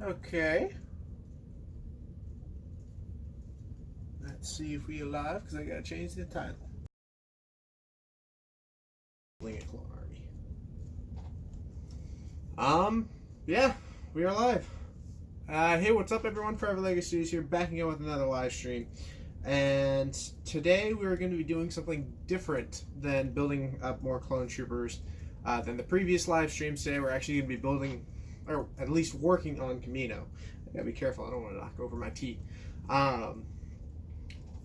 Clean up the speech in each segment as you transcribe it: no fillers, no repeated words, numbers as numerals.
Okay. Let's see if we are live because I gotta change the title. Building a clone army. Yeah, we are live. Hey, what's up, everyone? Forever Lego Studios here, backing up with another live stream. And today we're going to be doing something different than building up more clone troopers than the previous live streams. Today we're actually going to be building, or at least working on Kamino. I gotta be careful, I don't want to knock over my tea.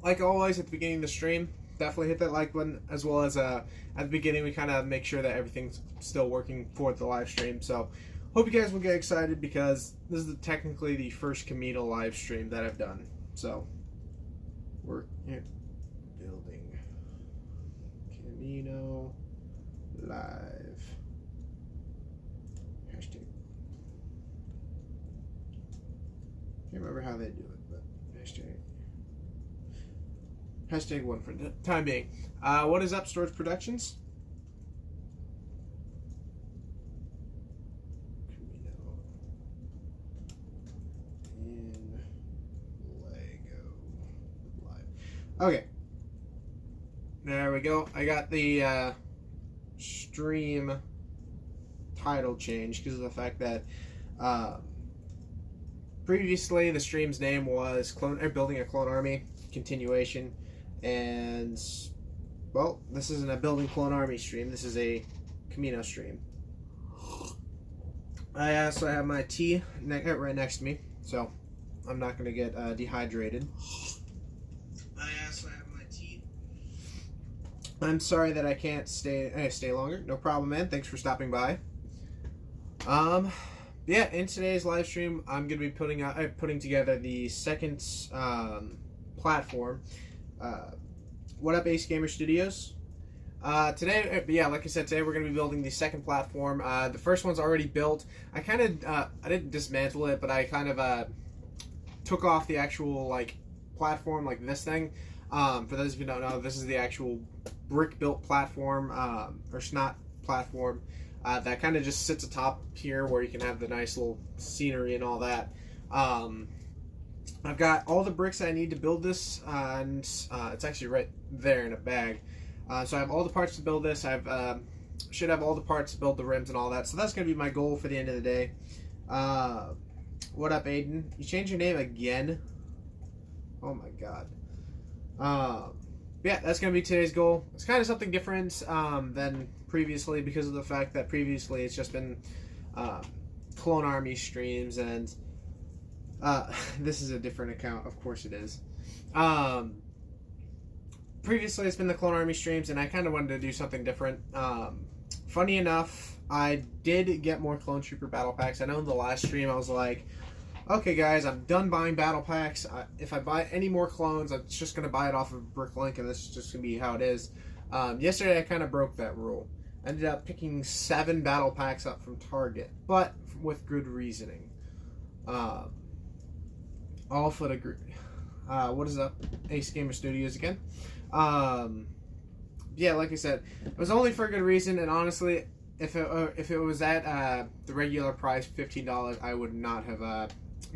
Like always at the beginning of the stream, definitely hit that like button, as well as at the beginning we kind of make sure that everything's still working for the live stream. So hope you guys will get excited because this is technically the first Kamino live stream that I've done. So we're building Kamino live. Hashtag. Can't remember how they do it, but hashtag one for the time being. What is up, Storage Productions? Kamino in Lego live. Okay, there we go. I got the stream title change because of the fact that previously the stream's name was Building a Clone Army Continuation, and well, this isn't a Building Clone Army stream. This is a Kamino stream. I also have my tea right next to me, so I'm not going to get dehydrated. I also have my tea. I'm sorry that I can't stay longer. No problem, man. Thanks for stopping by. Yeah, in today's live stream, I'm going to be putting together the second platform. What up, Ace Gamer Studios? Today, yeah, like I said, today we're going to be building the second platform. The first one's already built. I didn't dismantle it, but I kind of took off the actual platform, like this thing. For those of you who don't know, this is the actual brick-built platform, or snot platform. That kind of just sits atop here where you can have the nice little scenery and all that. I've got all the bricks I need to build this, and it's actually right there in a bag. So I have all the parts to build this. I should have all the parts to build the rims and all that. So that's going to be my goal for the end of the day. What up, Aiden? You changed your name again? Oh my god. Yeah, that's going to be today's goal. It's kind of something different than previously because of the fact that previously it's just been Clone Army streams, and this is a different account, of course it is. Previously it's been the Clone Army streams, and I kind of wanted to do something different. Funny enough, I did get more Clone Trooper battle packs. I know in the last stream I was like, okay guys, I'm done buying battle packs. If I buy any more clones, I'm just going to buy it off of Bricklink, and this is just going to be how it is. Yesterday I kind of broke that rule. I ended up picking 7 battle packs up from Target, but with good reasoning. All for the group. What is up, Ace Gamer Studios again? Yeah, like I said, it was only for a good reason, and honestly, if it was at the regular price, $15, I would not have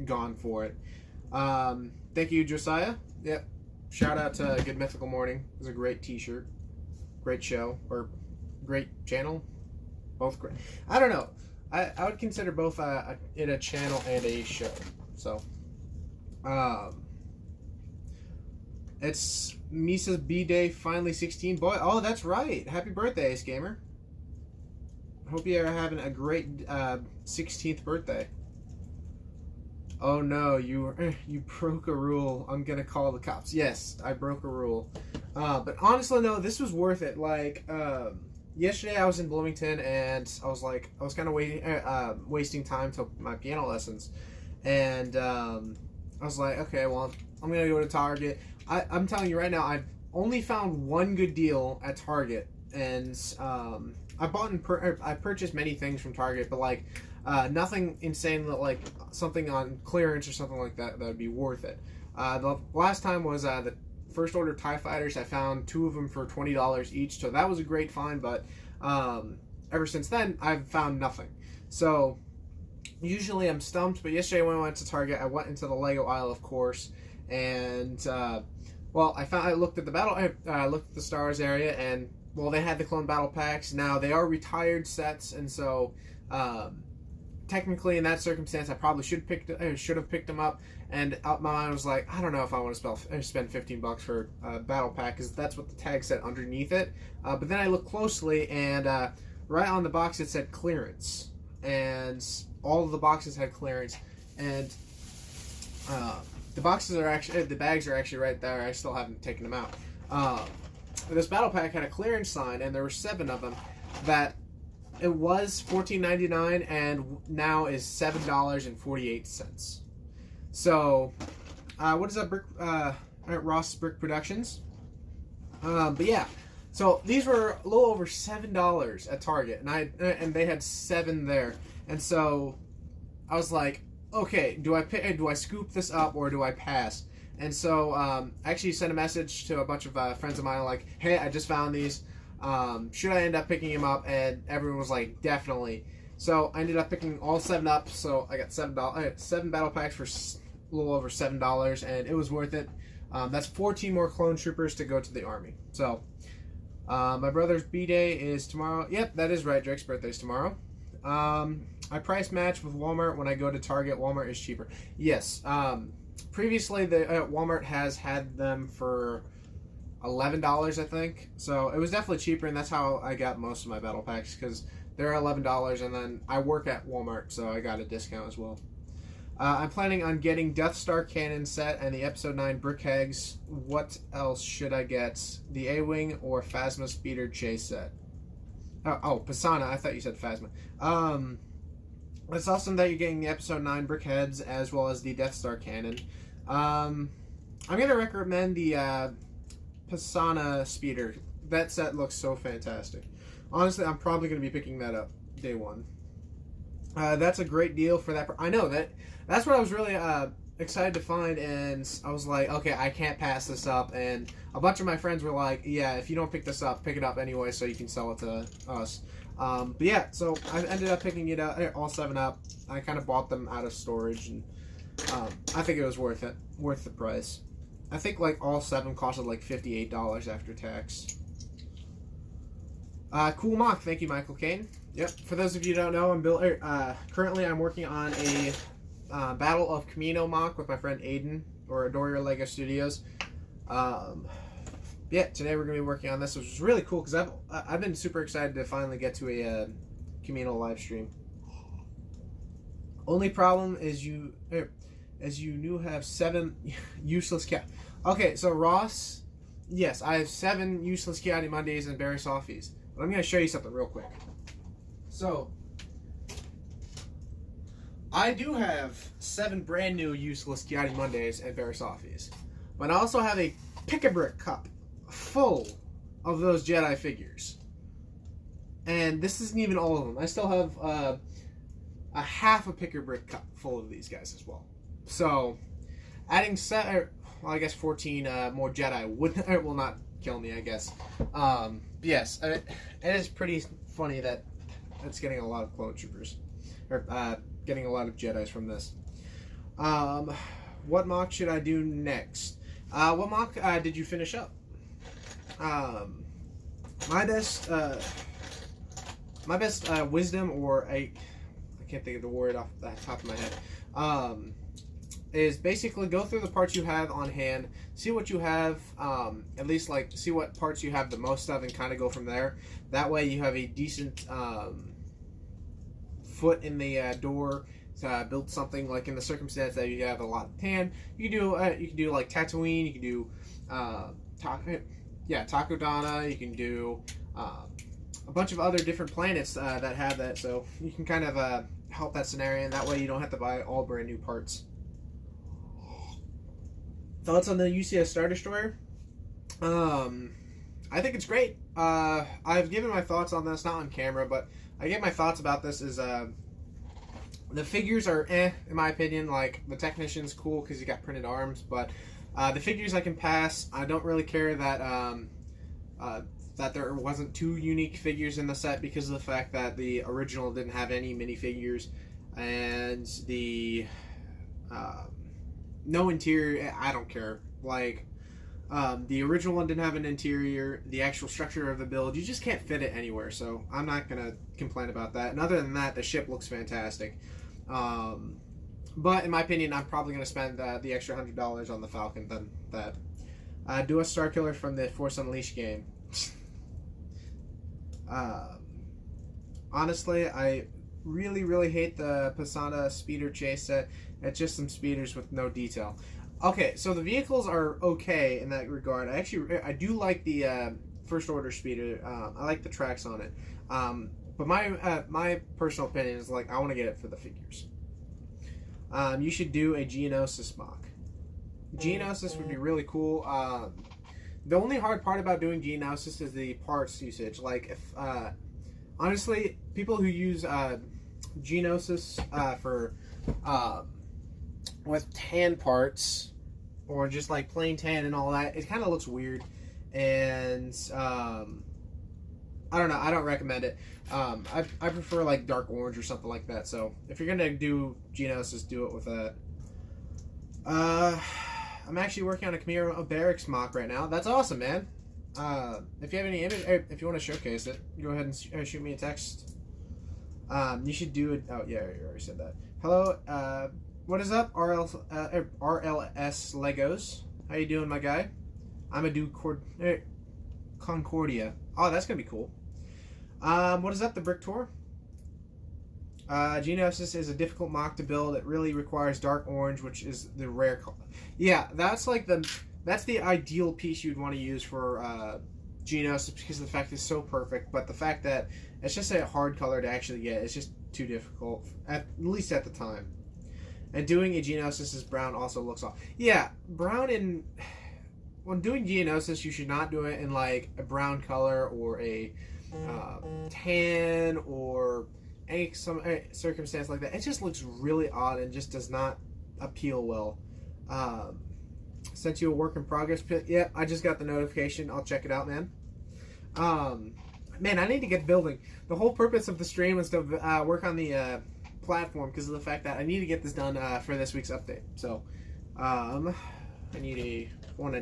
gone for it. Thank you, Josiah. Yep. Shout out to Good Mythical Morning. It was a great t-shirt. Great show. Or great channel. Both great. I don't know. I would consider both it a channel and a show. So, it's Misa's B-Day, finally 16. Boy, oh, that's right. Happy birthday, Ace Gamer. Hope you are having a great 16th birthday. Oh no, you broke a rule. I'm gonna call the cops. Yes, I broke a rule. But honestly, no, this was worth it. Like, yesterday I was in Bloomington, and I was kind of wasting time to my piano lessons, and I was like, okay, well, I'm gonna go to Target. I'm telling you right now, I've only found one good deal at Target, and I purchased many things from Target, but nothing insane that something on clearance or something like that would be worth it. The last time was the First Order TIE Fighters. I found 2 of them for $20 each, so that was a great find, but ever since then, I've found nothing. So Usually I'm stumped, but yesterday when I went to Target, I went into the Lego aisle, of course, and well, I looked at the I looked at the Stars area, and well, they had the Clone Battle Packs. Now they are retired sets, and so technically, in that circumstance, I probably should have picked them up. And out my mind was like, I don't know if I want to spend $15 for a battle pack, because that's what the tag said underneath it. But then I looked closely, and right on the box it said clearance, and all of the boxes had clearance, and the bags are actually right there. I still haven't taken them out. This battle pack had a clearance sign, and there were 7 of them. That it was $14.99, and now is $7.48. So, what is that? Ross Brick Productions. But yeah, so these were a little over $7 at Target, and they had 7 there, and so I was like, okay, do I scoop this up or do I pass? And so I actually sent a message to a bunch of friends of mine like, hey, I just found these. Should I end up picking them up? And everyone was like, definitely. So I ended up picking all 7 up. So I got $7 battle packs for a little over $7, and it was worth it. That's 14 more clone troopers to go to the army. So my brother's B-Day is tomorrow. Yep, that is right. Drake's birthday is tomorrow. I price match with Walmart when I go to Target. Walmart is cheaper. Yes. Previously, the Walmart has had them for $11, I think. So it was definitely cheaper, and that's how I got most of my battle packs, because they're $11, and then I work at Walmart, so I got a discount as well. I'm planning on getting Death Star Cannon set and the Episode 9 Brick Eggs. What else should I get? The A-Wing or Phasma Speeder Chase set? Oh, Pisana. I thought you said Phasma. It's awesome that you're getting the Episode 9 Brick Heads as well as the Death Star Cannon. I'm going to recommend the Pisana Speeder. That set looks so fantastic. Honestly, I'm probably going to be picking that up day one. That's a great deal for that. I know that's what I was really excited to find, and I was like, okay, I can't pass this up. And a bunch of my friends were like, yeah, if you don't pick this up, pick it up anyway so you can sell it to us. But yeah, so I ended up picking it up, all 7 up. I kind of bought them out of storage, and I think it was worth it, worth the price. I think like all 7 costed like $58 after tax. Cool mock, thank you, Michael Kane. Yep. For those of you who don't know, currently I'm working on a Battle of Kamino mock with my friend Aiden, or Adore Your Lego Studios. Yeah, today we're gonna be working on this, which is really cool because I've been super excited to finally get to a Kamino live stream. Only problem is you have 7 useless cat. Okay, so Ross, yes, I have 7 useless Kiati Mondays and Barry Softies. But I'm gonna show you something real quick. So I do have 7 brand new useless Kiati Mondays and Barry Softies, but I also have a Pick-a-Brick cup full of those Jedi figures. And this isn't even all of them. I still have a half a Pick-a-Brick cup full of these guys as well. So adding well, I guess 14 more Jedi will not kill me, I guess. Yes, it is pretty funny that it's getting a lot of clone troopers, or getting a lot of Jedis from this. What mock should I do next? What mock did you finish up? My best wisdom, or I can't think of the word off the top of my head, is basically go through the parts you have on hand, see what you have, at least like see what parts you have the most of, and kind of go from there. That way you have a decent foot in the door to build something. Like in the circumstance that you have a lot of tan, you can do like Tatooine, you can do Takodana, you can do a bunch of other different planets that have that, so you can kind of help that scenario, and that way you don't have to buy all brand new parts. Thoughts on the UCS Star Destroyer? I think it's great. I've given my thoughts on this, not on camera, but I gave my thoughts about this. Is the figures are in my opinion. Like, the Technician's cool because he got printed arms, but the figures I can pass. I don't really care that that there wasn't 2 unique figures in the set, because of the fact that the original didn't have any minifigures. and the no interior. I don't care. Like, the original one didn't have an interior. The actual structure of the build, you just can't fit it anywhere. So I'm not gonna complain about that. And other than that, the ship looks fantastic. But in my opinion, I'm probably gonna spend the extra $100 on the Falcon than that. Do a Star Killer from the Force Unleashed game. Honestly, I really hate the Pisana speeder chase set. It's just some speeders with no detail. Okay, so the vehicles are okay in that regard. I do like the First Order speeder. I like the tracks on it. But my personal opinion is, like, I want to get it for the figures. You should do a Geonosis mock. Geonosis would be really cool. The only hard part about doing Geonosis is the parts usage. Like, if honestly, people who use Geonosis for with tan parts, or just like plain tan and all that, it kind of looks weird, and I don't know, I don't recommend it. I prefer like dark orange or something like that. So if you're gonna do Geonosis, do it with that. I'm actually working on a Kamino barracks mock right now. That's awesome, man. If you have any image, if you want to showcase it, go ahead and shoot me a text. You should do it. Oh yeah, you already said that. Hello, what is up, RLS Legos? How you doing, my guy? I'm a dude Concordia. Oh, that's gonna be cool. What is up, the Brick Tour? Geonosis is a difficult mock to build. It really requires dark orange, which is the rare color. Yeah, that's the ideal piece you'd want to use for Geonosis, because the fact it's so perfect, but the fact that it's just a hard color to actually get, it's just too difficult, at least at the time. And doing a Geonosis as brown also looks off. Yeah, brown in... When doing Geonosis, you should not do it in like a brown color or a tan or some circumstance like that. It just looks really odd and just does not appeal well. Sent you a work in progress pit. Yep, I just got the notification. I'll check it out, man. Man, I need to get building. The whole purpose of the stream was to work on the platform, because of the fact that I need to get this done for this week's update. So, I need a one.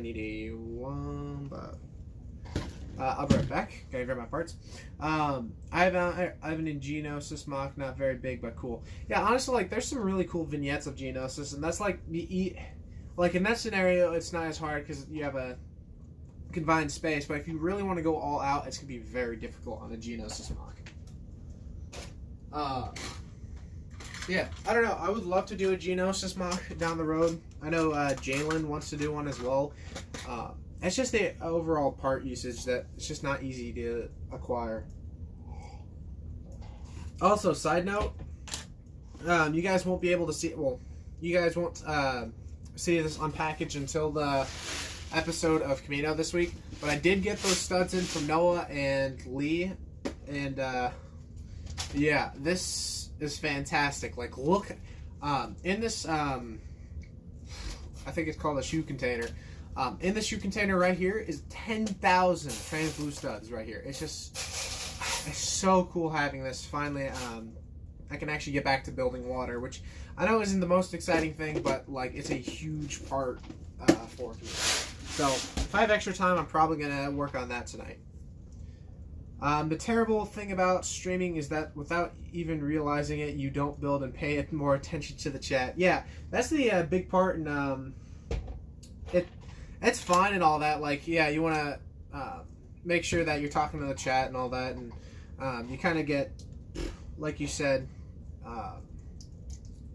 I'll be right back. Gotta grab my parts. I have an Geonosis mock, not very big, but cool. Yeah, honestly, like, there's some really cool vignettes of Geonosis, and that's like like in that scenario, it's not as hard because you have a confined space. But if you really want to go all out, it's gonna be very difficult on a Geonosis mock. Yeah, I don't know. I would love to do a Geonosis mock down the road. I know Jalen wants to do one as well. It's just the overall part usage that it's just not easy to acquire. Also, side note, you guys won't be able to see. Well, you guys won't see this unpackaged until the episode of Kamino this week. But I did get those studs in from Noah and Lee, and yeah, this is fantastic. Like, look, in this, I think it's called a shoe container. In the shoe container right here is 10,000 trans blue studs right here. It's just, it's so cool having this. Finally, I can actually get back to building water, which I know isn't the most exciting thing, but like, it's a huge part for me. So if I have extra time, I'm probably gonna work on that tonight. The terrible thing about streaming is that without even realizing it, you don't build and pay more attention to the chat. Yeah, that's the big part, and it's fine and all that. Like, yeah, you want to make sure that you're talking to the chat and all that, and you kind of get, like you said,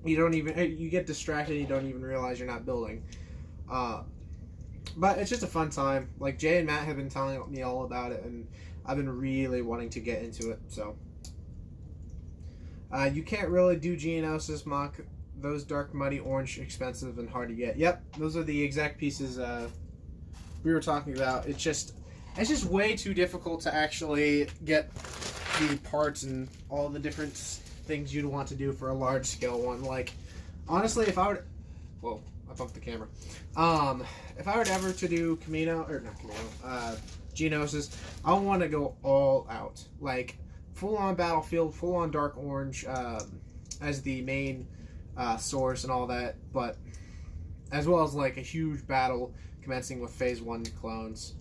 you get distracted, you don't even realize you're not building. But it's just a fun time. Like, Jay and Matt have been telling me all about it, and I've been really wanting to get into it. So you can't really do Geonosis mock. Those dark, muddy orange, expensive and hard to get. Yep, those are the exact pieces we were talking about. It's just way too difficult to actually get the parts and all the different things you'd want to do for a large scale one. Like, honestly, if I would, whoa, I bumped the camera. If I were ever to do Kamino, or not Kamino, Geonosis, I want to go all out. Like, full on battlefield, full on dark orange, as the main source and all that, but as well as like a huge battle commencing with Phase 1 clones.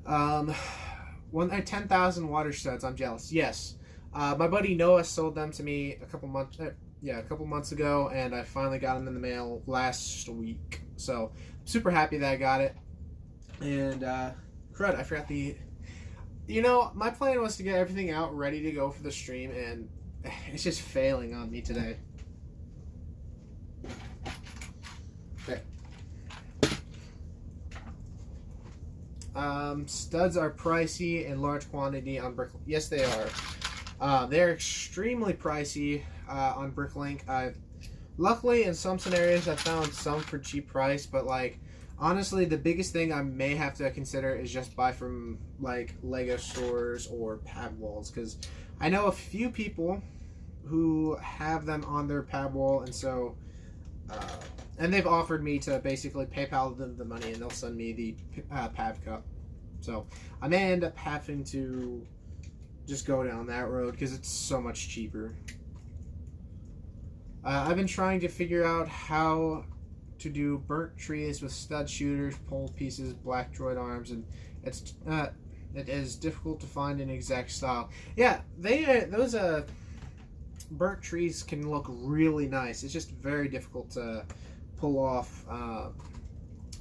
10,000 water studs. I'm jealous. Yes. My buddy Noah sold them to me a couple months ago, and I finally got them in the mail last week. So, I'm super happy that I got it. And, crud, I forgot the... You know, my plan was to get everything out ready to go for the stream, and it's just failing on me today. Okay. Studs are pricey in large quantity on Bricklink. Yes, they are. They're extremely pricey on Bricklink. Luckily, in some scenarios, I've found some for cheap price, but like, honestly, the biggest thing I may have to consider is just buy from like Lego stores or pad walls, because I know a few people who have them on their pad wall, and so and they've offered me to basically PayPal them the money, and they'll send me the pad cup. So I may end up having to just go down that road because it's so much cheaper. I've been trying to figure out how to do burnt trees with stud shooters, pole pieces, black droid arms, and it is difficult to find an exact style. Yeah, those burnt trees can look really nice. It's just very difficult to pull off,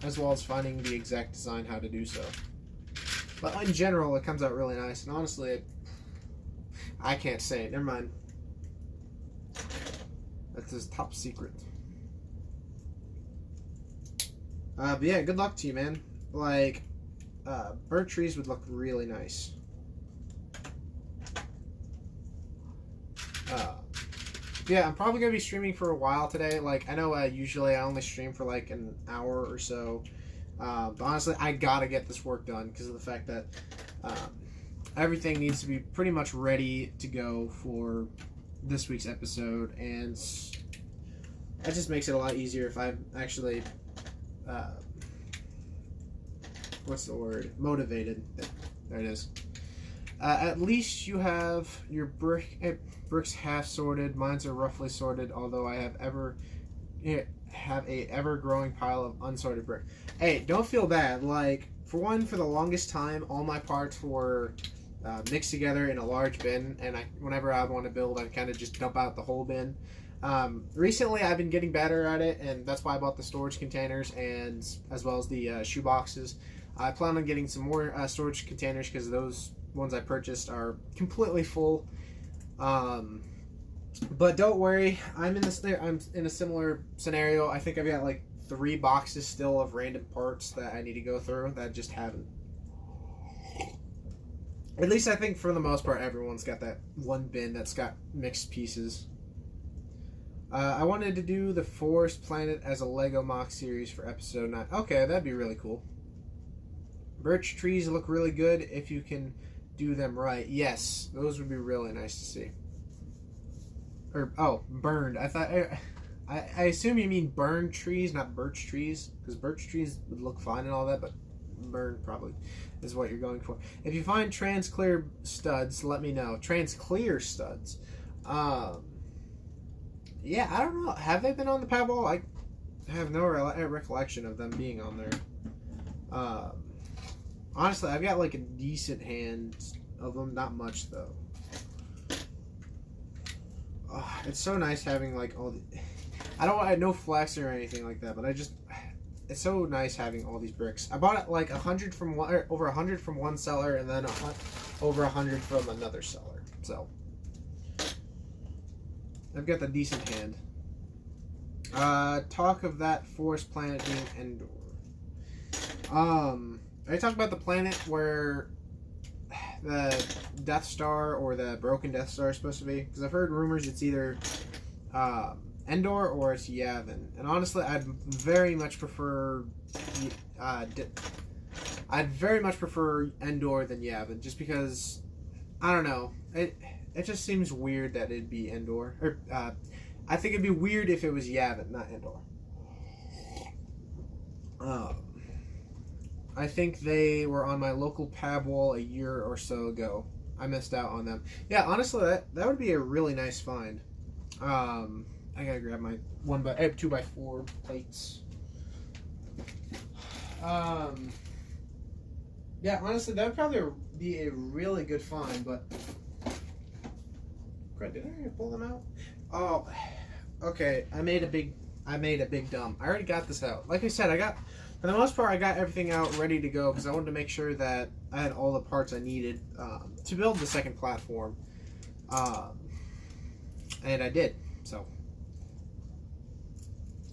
as well as finding the exact design how to do so. But in general, it comes out really nice, and honestly, I can't say it. Never mind. That's his top secret. But yeah, good luck to you, man. Like, burnt trees would look really nice. Yeah, I'm probably going to be streaming for a while today. Like, I know usually I only stream for like an hour or so. But honestly, I got to get this work done because of the fact that everything needs to be pretty much ready to go for this week's episode. And that just makes it a lot easier if I'm actually... what's the word? Motivated. There it is. At least you have your bricks half sorted. Mine's are roughly sorted, although I have a ever-growing pile of unsorted brick. Hey, don't feel bad. Like, for the longest time, all my parts were mixed together in a large bin, and whenever I want to build, I kind of just dump out the whole bin. Recently, I've been getting better at it, and that's why I bought the storage containers, and as well as the shoe boxes. I plan on getting some more storage containers because those ones I purchased are completely full. But don't worry, I'm in a similar scenario. I think I've got like 3 boxes still of random parts that I need to go through that I just haven't. At least I think for the most part, everyone's got that one bin that's got mixed pieces. I wanted to do the Forest Planet as a Lego mock series for episode 9. Okay, that'd be really cool. Birch trees look really good if you can do them right. Yes, those would be really nice to see. Or, oh, burned. I assume you mean burned trees, not birch trees, because birch trees would look fine and all that, but burned probably is what you're going for. If you find trans-clear studs, let me know. Trans-clear studs. Yeah, I don't know. Have they been on the pad wall? I have no recollection of them being on there. Honestly, I've got like a decent hand of them. Not much, though. Oh, it's so nice having like all the... I had no flex or anything like that, but it's so nice having all these bricks. I bought it like 100 from one, or over 100 from one seller, and then over 100 from another seller. So I've got the decent hand. Talk of that Forest Planet being Endor. I talked about the planet where the Death Star or the broken Death Star is supposed to be, because I've heard rumors it's either Endor or it's Yavin, and honestly, I'd very much prefer Endor than Yavin, just because I don't know, it just seems weird that it'd be Endor, or I think it'd be weird if it was Yavin, not Endor. I think they were on my local pab wall a year or so ago. I missed out on them. Yeah, honestly, that would be a really nice find. I gotta grab my 2x4 plates. Yeah, honestly, that would probably be a really good find, but... Crap, did I pull them out? Oh, okay, I made a big dump. I already got this out. Like I said, for the most part, I got everything out ready to go because I wanted to make sure that I had all the parts I needed to build the second platform. And I did, so.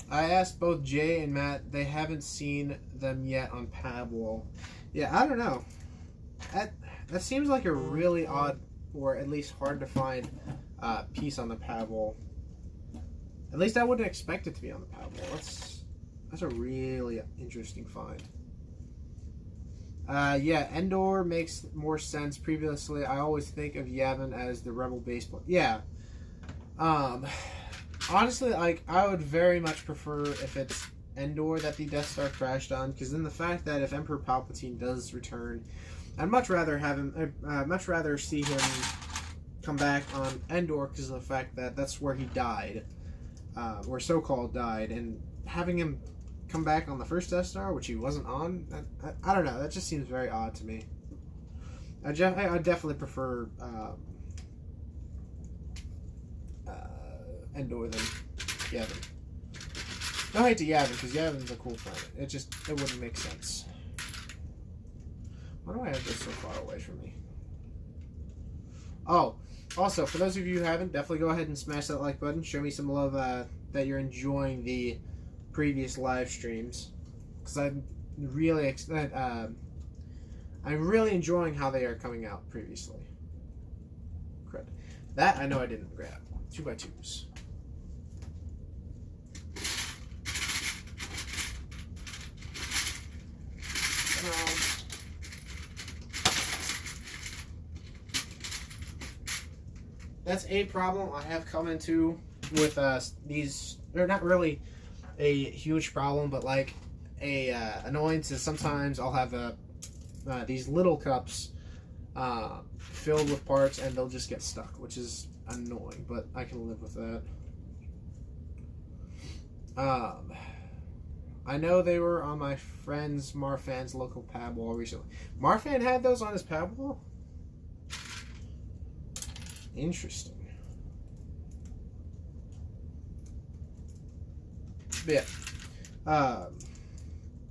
I asked both Jay and Matt. They haven't seen them yet on Pabwall. Yeah, I don't know. That seems like a really odd, or at least hard to find, piece on the Pabwall. At least I wouldn't expect it to be on the Pabwall. That's a really interesting find. Yeah, Endor makes more sense. Previously, I always think of Yavin as the rebel base player. Yeah. Honestly, like, I would very much prefer if it's Endor that the Death Star crashed on, because then the fact that if Emperor Palpatine does return, I'd much rather see him come back on Endor because of the fact that that's where he died, or so-called died, and having him come back on the first Death Star, which he wasn't on, I don't know, that just seems very odd to me. I definitely prefer Endor than Yavin. No hate to Yavin, because Yavin's a cool planet. It wouldn't make sense. Why do I have this so far away from me? Oh, also, for those of you who haven't, definitely go ahead and smash that like button. Show me some love that you're enjoying the previous live streams, because I'm really enjoying how they are coming out previously. Crud. That I know I didn't grab. 2x2s. That's a problem I have come into with these. They're not really a huge problem, but like a annoyance is sometimes I'll have these little cups filled with parts and they'll just get stuck, which is annoying, but I can live with that. I know they were on my friend's Marfan's local pab wall recently. Marfan had those on his pab wall? Interesting. But yeah.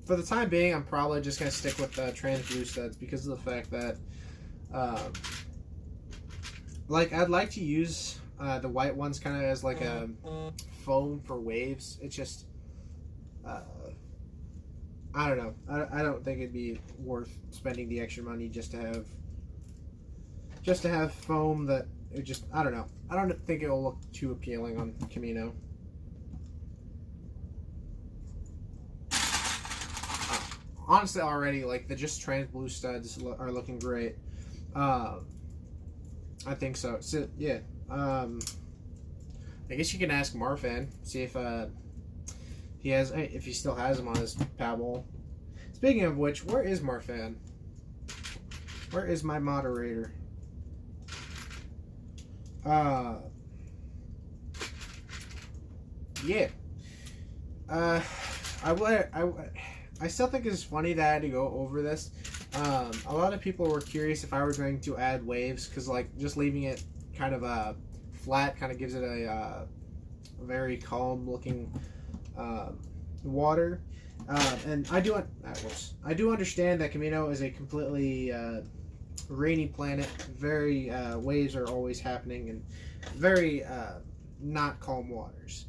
For the time being, I'm probably just going to stick with trans blue studs because of the fact that like, I'd like to use the white ones kind of as like a foam for waves. It's just I don't know. I don't think it'd be worth spending the extra money just to have foam that it just, I don't know. I don't think it'll look too appealing on Kamino. Honestly, already, like, the just trans blue studs are looking great. I think so. So, yeah. I guess you can ask Marfan, see if he still has them on his Pabble. Speaking of which, where is Marfan? Where is my moderator? Yeah. I still think it's funny that I had to go over this. A lot of people were curious if I were going to add waves, because like just leaving it kind of flat kind of gives it a very calm looking water. And I do understand that Kamino is a completely rainy planet. Very waves are always happening and very not calm waters.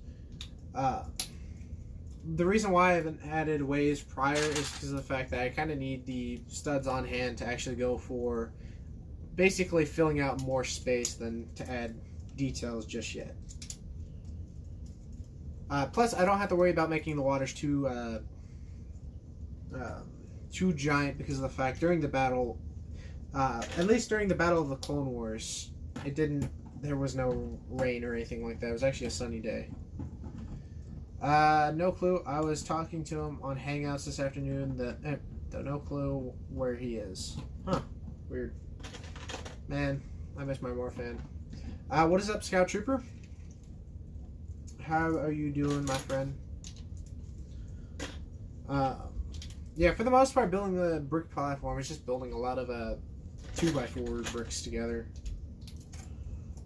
The reason why I haven't added waves prior is because of the fact that I kind of need the studs on hand to actually go for basically filling out more space than to add details just yet. Plus, I don't have to worry about making the waters too giant because of the fact during the battle, at least during the Battle of the Clone Wars, there was no rain or anything like that. It was actually a sunny day. No clue. I was talking to him on Hangouts this afternoon. No clue where he is. Huh. Weird. Man, I miss my Morphan. What is up, Scout Trooper? How are you doing, my friend? Yeah, for the most part, building the brick platform is just building a lot of 2x4 bricks together,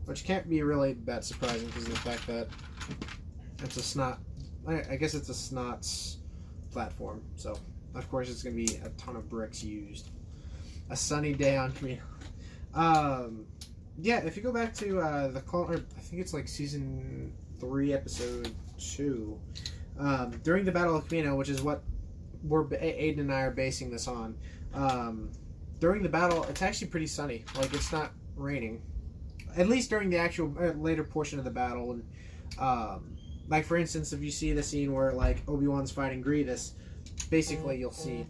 which can't be really that surprising because of the fact that it's a snot. I guess it's a snots platform, so of course it's going to be a ton of bricks used. A sunny day on Kamino. Yeah, if you go back to I think it's like season 3, episode 2, during the Battle of Kamino, which is what Aiden and I are basing this on. During the battle, it's actually pretty sunny. Like, it's not raining, at least during the actual later portion of the battle. And like, for instance, if you see the scene where like Obi-Wan's fighting Grievous, basically you'll see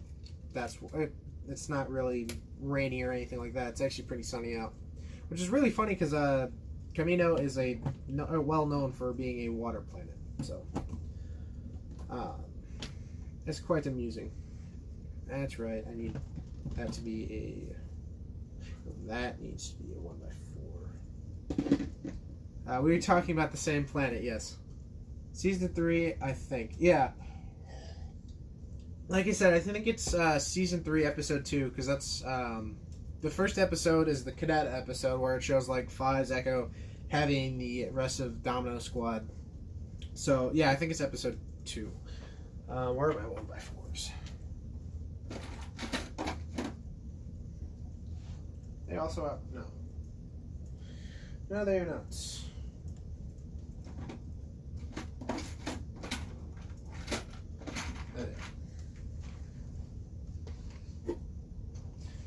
it's not really rainy or anything like that. It's actually pretty sunny out, which is really funny because Kamino is well known for being a water planet. So it's quite amusing. That's right. I need that to be that needs to be a 1x4. We were talking about the same planet, yes. Season 3, I think. Yeah. Like I said, I think it's Season 3, Episode 2, because that's... the first episode is the Cadet episode, where it shows, like, Fize, Echo having the rest of Domino Squad. So, yeah, I think it's Episode 2. Where are my 1x4s? They also have... No. No, they are not.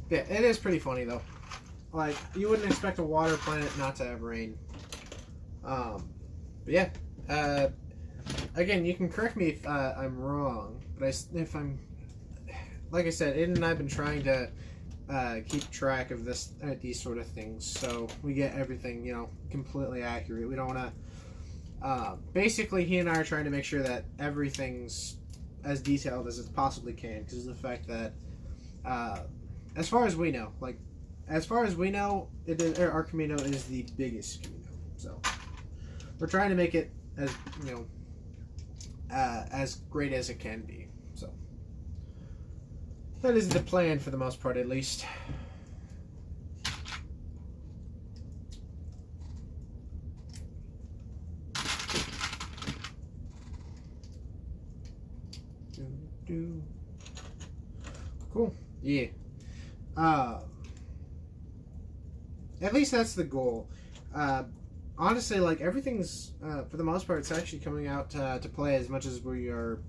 Yeah, it is pretty funny though. Like, you wouldn't expect a water planet not to have rain. But yeah. Again, you can correct me if I'm wrong, but if I'm, like I said, Aiden and I have been trying to keep track of these sort of things, so we get everything, completely accurate. We don't want to. Basically, he and I are trying to make sure that everything's as detailed as it possibly can, because of the fact that, as far as we know, our Kamino is the biggest Kamino. So we're trying to make it as great as it can be. So that is the plan for the most part, at least. Cool. Yeah. At least that's the goal. Honestly, like, everything's, for the most part, it's actually coming out to play as much as we are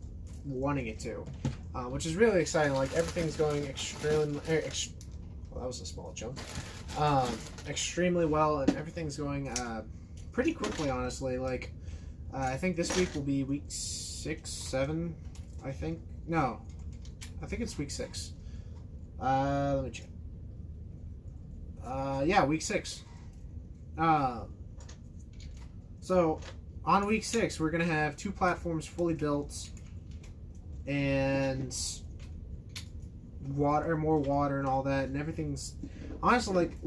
wanting it to, which is really exciting. Like, everything's going extremely, well, that was a small jump, extremely well, and everything's going pretty quickly, honestly. Like, I think this week will be week 6, 7, I think. No, I think it's week 6. Let me check. Yeah, week 6. So on week 6, we're gonna have 2 platforms fully built, and more water, and all that, and everything's honestly like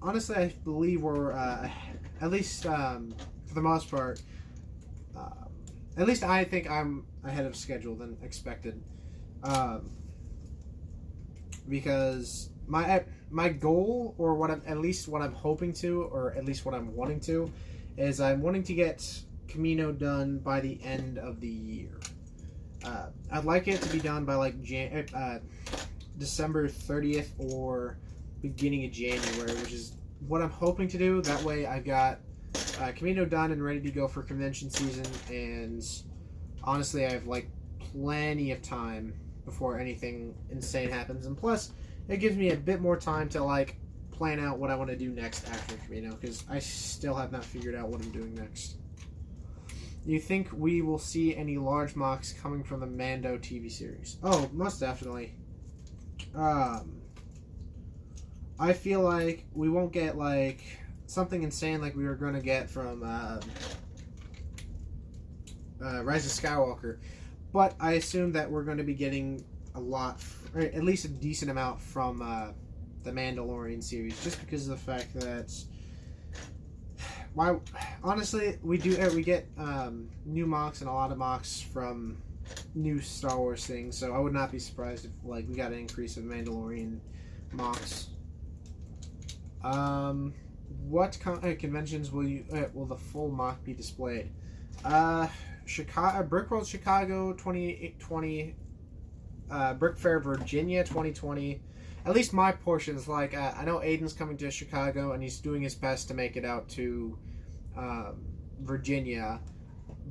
I believe we're at least for the most part. At least I think I'm ahead of schedule than expected. Because my goal, or what I'm hoping to, or at least what I'm wanting to, is I'm wanting to get Kamino done by the end of the year. I'd like it to be done by like December 30th or beginning of January, which is what I'm hoping to do. That way I've got Kamino done and ready to go for convention season, and honestly I have like plenty of time before anything insane happens, and plus it gives me a bit more time to like plan out what I want to do next after Kamino, because I still have not figured out what I'm doing next. You think we will see any large mocks coming from the Mando TV series? Oh, most definitely. I feel like we won't get like something insane like we were going to get from Rise of Skywalker, but I assume that we're going to be getting a lot, or at least a decent amount, from the Mandalorian series, just because of the fact that why? Honestly, we get new mocks and a lot of mocks from new Star Wars things. So I would not be surprised if like we got an increase of Mandalorian mocks. What conventions will the full mock be displayed? Chicago, Brickworld Chicago 2020, Brick Fair Virginia 2020. At least my portions. Like I know Aiden's coming to Chicago and he's doing his best to make it out to Virginia,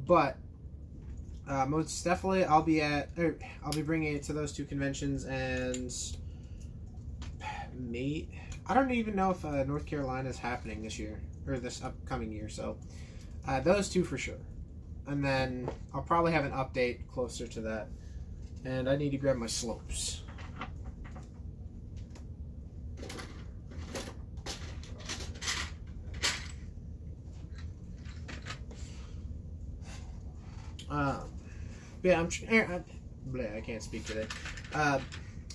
but most definitely I'll be bringing it to those two conventions. And I don't even know if North Carolina is happening this year or this upcoming year. So those two for sure. And then I'll probably have an update closer to that. And I need to grab my slopes. Yeah, I can't speak today.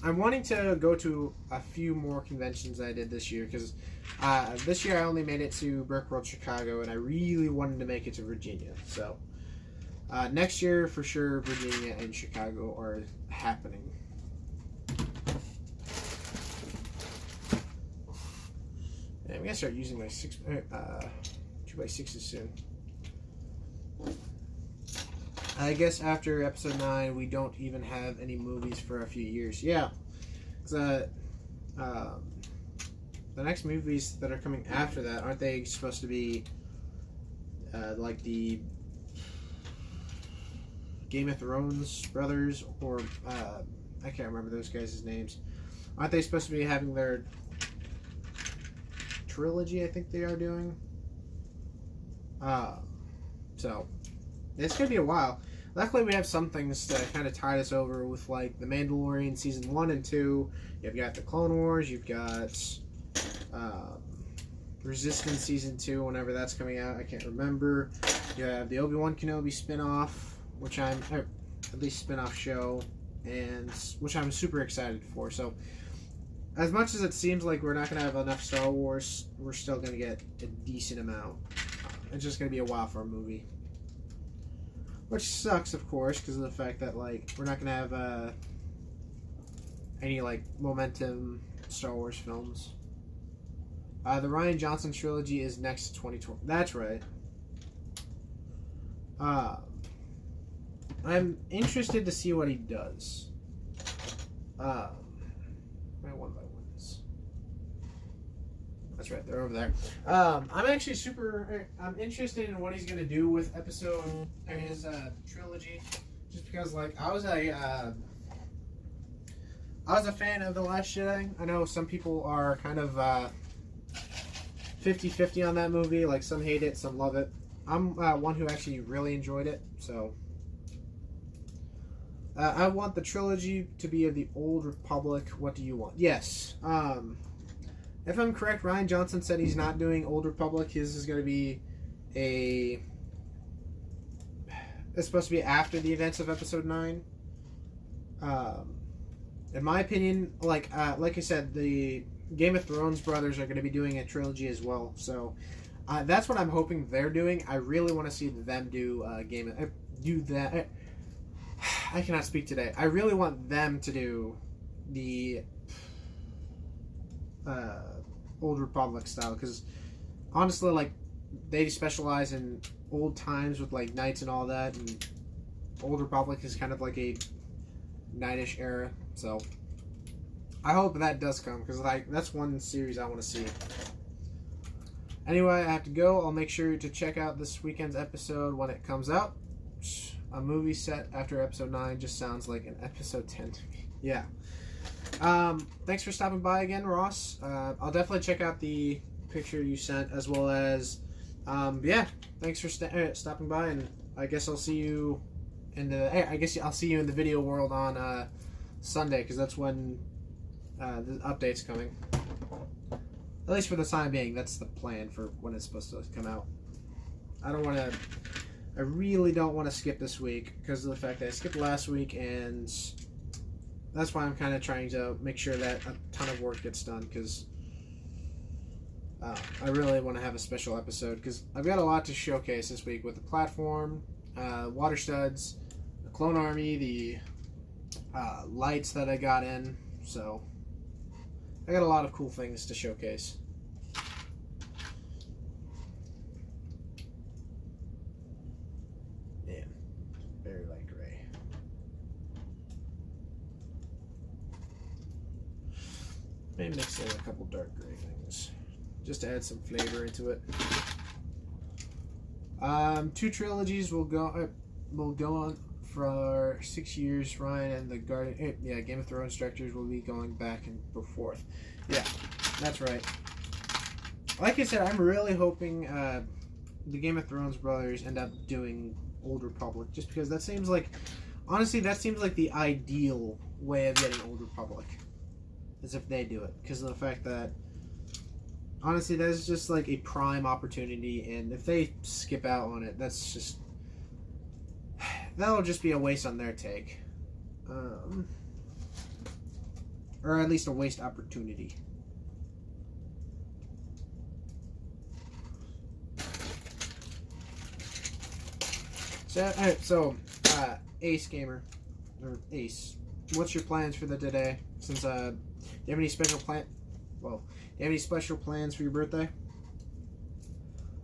I'm wanting to go to a few more conventions I did this year because this year I only made it to Brickworld Chicago and I really wanted to make it to Virginia. So next year for sure, Virginia and Chicago are happening. And I'm gonna start using my 2x6s soon. I guess after episode 9, we don't even have any movies for a few years. Yeah, the next movies that are coming after that, aren't they supposed to be like the Game of Thrones brothers, or I can't remember those guys' names. Aren't they supposed to be having their trilogy? I think they are doing. So it's gonna be a while. Luckily, we have some things to kind of tide us over with, like The Mandalorian Season 1 and 2. You've got The Clone Wars. You've got Resistance Season 2, whenever that's coming out. I can't remember. You have the Obi-Wan Kenobi spin-off, at least spin-off show, and which I'm super excited for. So, as much as it seems like we're not going to have enough Star Wars, we're still going to get a decent amount. It's just going to be a while for a movie. Which sucks, of course, because of the fact that like we're not gonna have any like momentum Star Wars films. The Rian Johnson trilogy is next 2020. That's right. I'm interested to see what he does. My one by ones. That's right, they're over there. I'm actually I'm interested in what he's gonna do with his trilogy, just because like I was a fan of The Last Jedi. I know some people are kind of 50-50 on that movie. Like some hate it, some love it. I'm one who actually really enjoyed it. So I want the trilogy to be of the Old Republic. What do you want? Yes. If I'm correct, Rian Johnson said he's not doing Old Republic. His is going to be it's supposed to be after the events of Episode 9. In my opinion, like I said, the Game of Thrones brothers are going to be doing a trilogy as well. So that's what I'm hoping they're doing. I really want to see them do do that. I cannot speak today. I really want them to do the Old Republic style, because honestly, like they specialize in old times with like knights and all that, and Old Republic is kind of like a knightish era. So I hope that does come, because like that's one series I want to see. Anyway, I have to go. I'll make sure to check out this weekend's episode when it comes out. A movie set after episode 9 just sounds like an episode 10 to me. Yeah. Thanks for stopping by again, Ross. I'll definitely check out the picture you sent, as well as yeah, thanks for stopping by, and I guess I'll see you in the video world on Sunday, because that's when the update's coming. At least for the time being, that's the plan for when it's supposed to come out. I really don't want to skip this week because of the fact that I skipped last week, and that's why I'm kind of trying to make sure that a ton of work gets done, because I really want to have a special episode because I've got a lot to showcase this week with the platform, water studs, the clone army, the lights that I got in. So I got a lot of cool things to showcase. Man, very light gray. Maybe mix in a couple dark gray things just to add some flavor into it. 2 trilogies will go on for 6 years. Ryan and the Game of Thrones directors will be going back and forth. Yeah, that's right. Like I said, I'm really hoping the Game of Thrones brothers end up doing Old Republic, just because that seems like, honestly, that seems like the ideal way of getting Old Republic, is if they do it, because of the fact that, honestly, that is just like a prime opportunity, and if they skip out on it, that's just, that'll just be a waste on their take. Or at least a waste opportunity. So, Ace Gamer, or Ace, what's your plans for the today? Since, do you have any special plans for your birthday?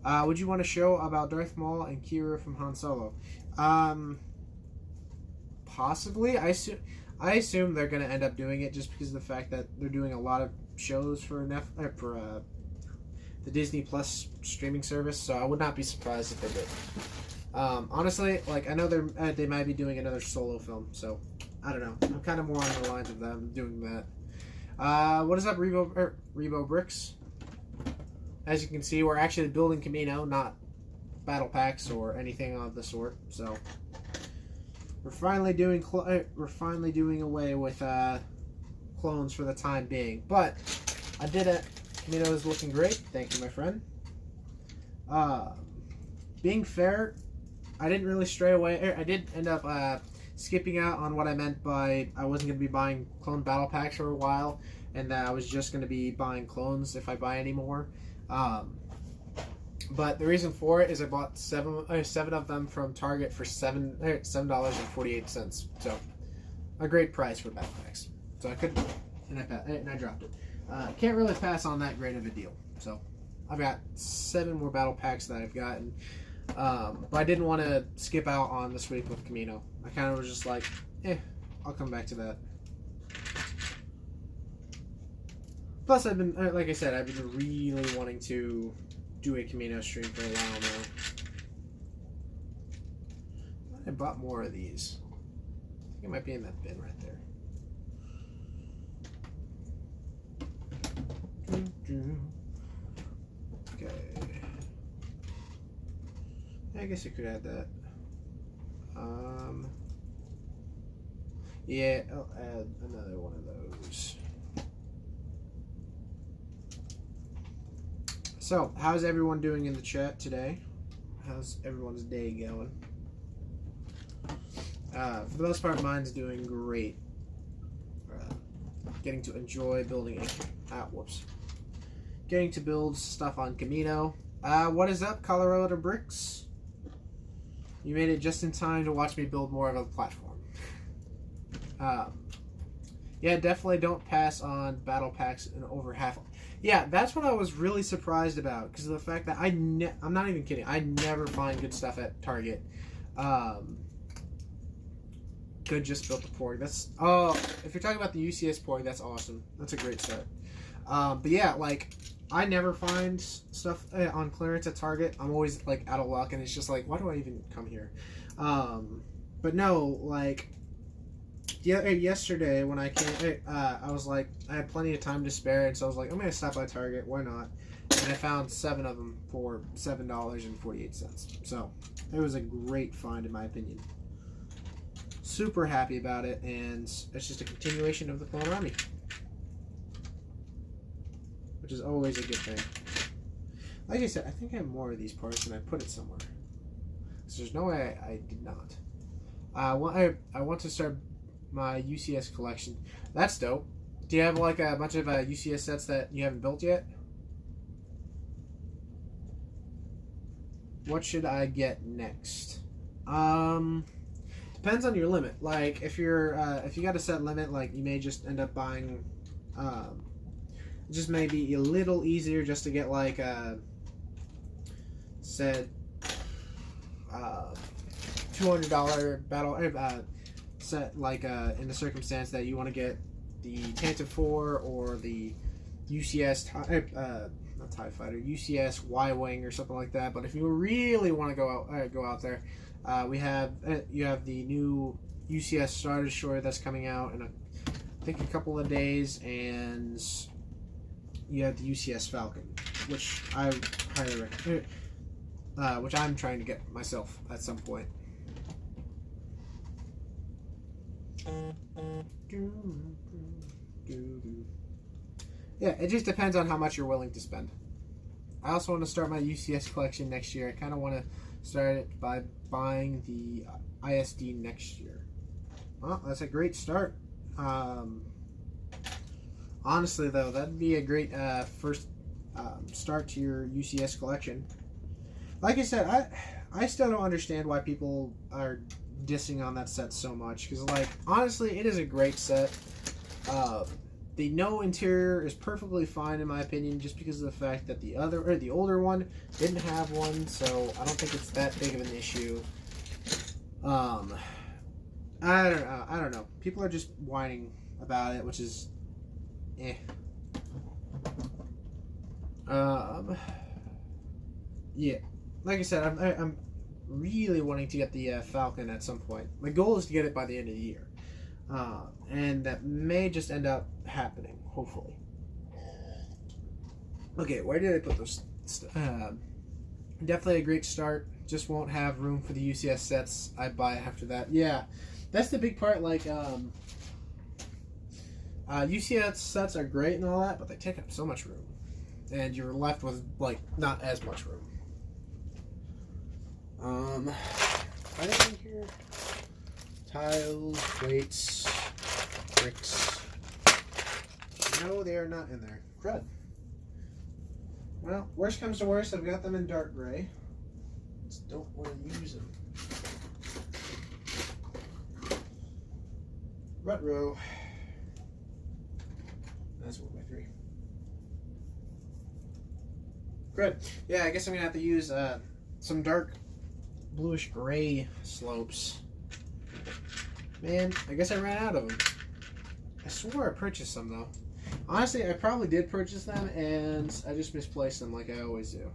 Would you want a show about Darth Maul and Kira from Han Solo? Possibly. I assume they're going to end up doing it just because of the fact that they're doing a lot of shows for the Disney Plus streaming service, so I would not be surprised if they did. Honestly, like, I know they might be doing another solo film, so I don't know. I'm kind of more on the lines of them doing that. What is up, Rebo Bricks? As you can see, we're actually building Kamino, not battle packs or anything of the sort. So we're finally doing away with clones for the time being. But I did it. Kamino is looking great. Thank you, my friend. Being fair, I didn't really stray away. I did end up skipping out on what I meant by I wasn't going to be buying clone battle packs for a while, and that I was just going to be buying clones if I buy any more. But the reason for it is I bought seven of them from Target for $7.48. So a great price for battle packs. So I couldn't, and I dropped it. Can't really pass on that great of a deal. So I've got 7 more battle packs that I've gotten. But I didn't want to skip out on this week with Kamino. I kind of was just like, I'll come back to that. Plus, I've been, like I said, I've been really wanting to do a Kamino stream for a while now. I bought more of these. I think it might be in that bin right there. Okay. I guess you could add that. Yeah, I'll add another one of those. So, how's everyone doing in the chat today? How's everyone's day going? For the most part, mine's doing great. Getting to enjoy building getting to build stuff on Kamino. What is up, Colorado Bricks? You made it just in time to watch me build more of a platform. Yeah, definitely don't pass on battle packs in over half. Yeah, that's what I was really surprised about, because of the fact that I'm not even kidding. I never find good stuff at Target. Good, just built the Porg. That's if you're talking about the UCS Porg, that's awesome. That's a great set. But yeah, like, I never find stuff on clearance at Target. I'm always like out of luck, and it's just like, why do I even come here? But no, like, yesterday when I came, I was like, I had plenty of time to spare, and so I was like, I'm gonna stop by Target. Why not? And I found 7 of them for $7.48. So it was a great find, in my opinion. Super happy about it, and it's just a continuation of the Clone Army, which is always a good thing. Like I said, I think I have more of these parts, and I put it somewhere. So there's no way I did not. I want to start my UCS collection. That's dope. Do you have like a bunch of UCS sets that you haven't built yet? what should I get next? Depends on your limit. Like if you got a set limit, like you may just end up buying. Just may be a little easier just to get like a set $200 battle set, like in the circumstance that you want to get the Tantive 4 or the UCS not TIE Fighter, UCS Y-Wing or something like that. But if you really want to go out there, you have the new UCS Star Destroyer that's coming out in I think a couple of days, and you have the UCS Falcon, which I highly recommend, which I'm trying to get myself at some point. Yeah, it just depends on how much you're willing to spend. I also want to start my UCS collection next year. I kind of want to start it by buying the ISD next year. Well, that's a great start. Honestly, though, that'd be a great first start to your UCS collection. Like I said, I still don't understand why people are dissing on that set so much, because, like, honestly, it is a great set. The no interior is perfectly fine in my opinion, just because of the fact that the older one didn't have one, so I don't think it's that big of an issue. I don't know. People are just whining about it, which is yeah. Like I said, I'm really wanting to get the Falcon at some point. My goal is to get it by the end of the year. And that may just end up happening, hopefully. Okay, where did I put those? Definitely a great start. Just won't have room for the UCS sets I buy after that. Yeah, that's the big part. Like, UCS sets are great and all that, but they take up so much room. And you're left with, like, not as much room. Anything here? Tiles, plates, bricks. No, they are not in there. Crud. Well, worst comes to worst, I've got them in dark gray. Just don't want to use them. Retro. That's 1x3. Crud. Yeah, I guess I'm gonna have to use some dark bluish gray slopes. Man, I guess I ran out of them. I swore I purchased some, though. Honestly, I probably did purchase them, and I just misplaced them like I always do.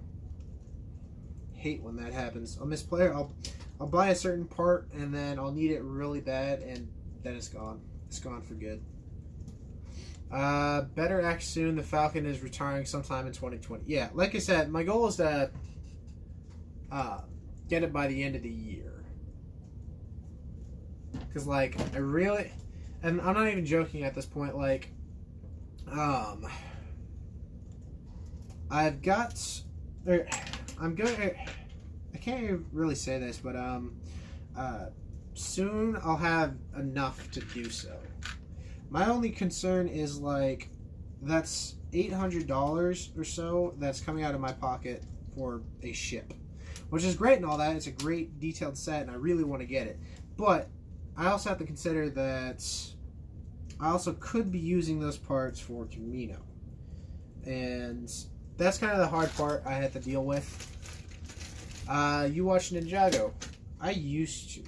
Hate when that happens. I'll buy a certain part, and then I'll need it really bad, and then it's gone. It's gone for good. Better act soon. The Falcon is retiring sometime in 2020. Yeah, like I said, my goal is to get it by the end of the year. Because, like, I really... And I'm not even joking at this point, like... I've got... I'm going... I can't really say this, but, soon I'll have enough to do so. My only concern is, like, that's $800 or so that's coming out of my pocket for a ship. Which is great and all that. It's a great detailed set, and I really want to get it. But I also have to consider that I also could be using those parts for Kamino. And that's kind of the hard part I had to deal with. You watch Ninjago. I used to.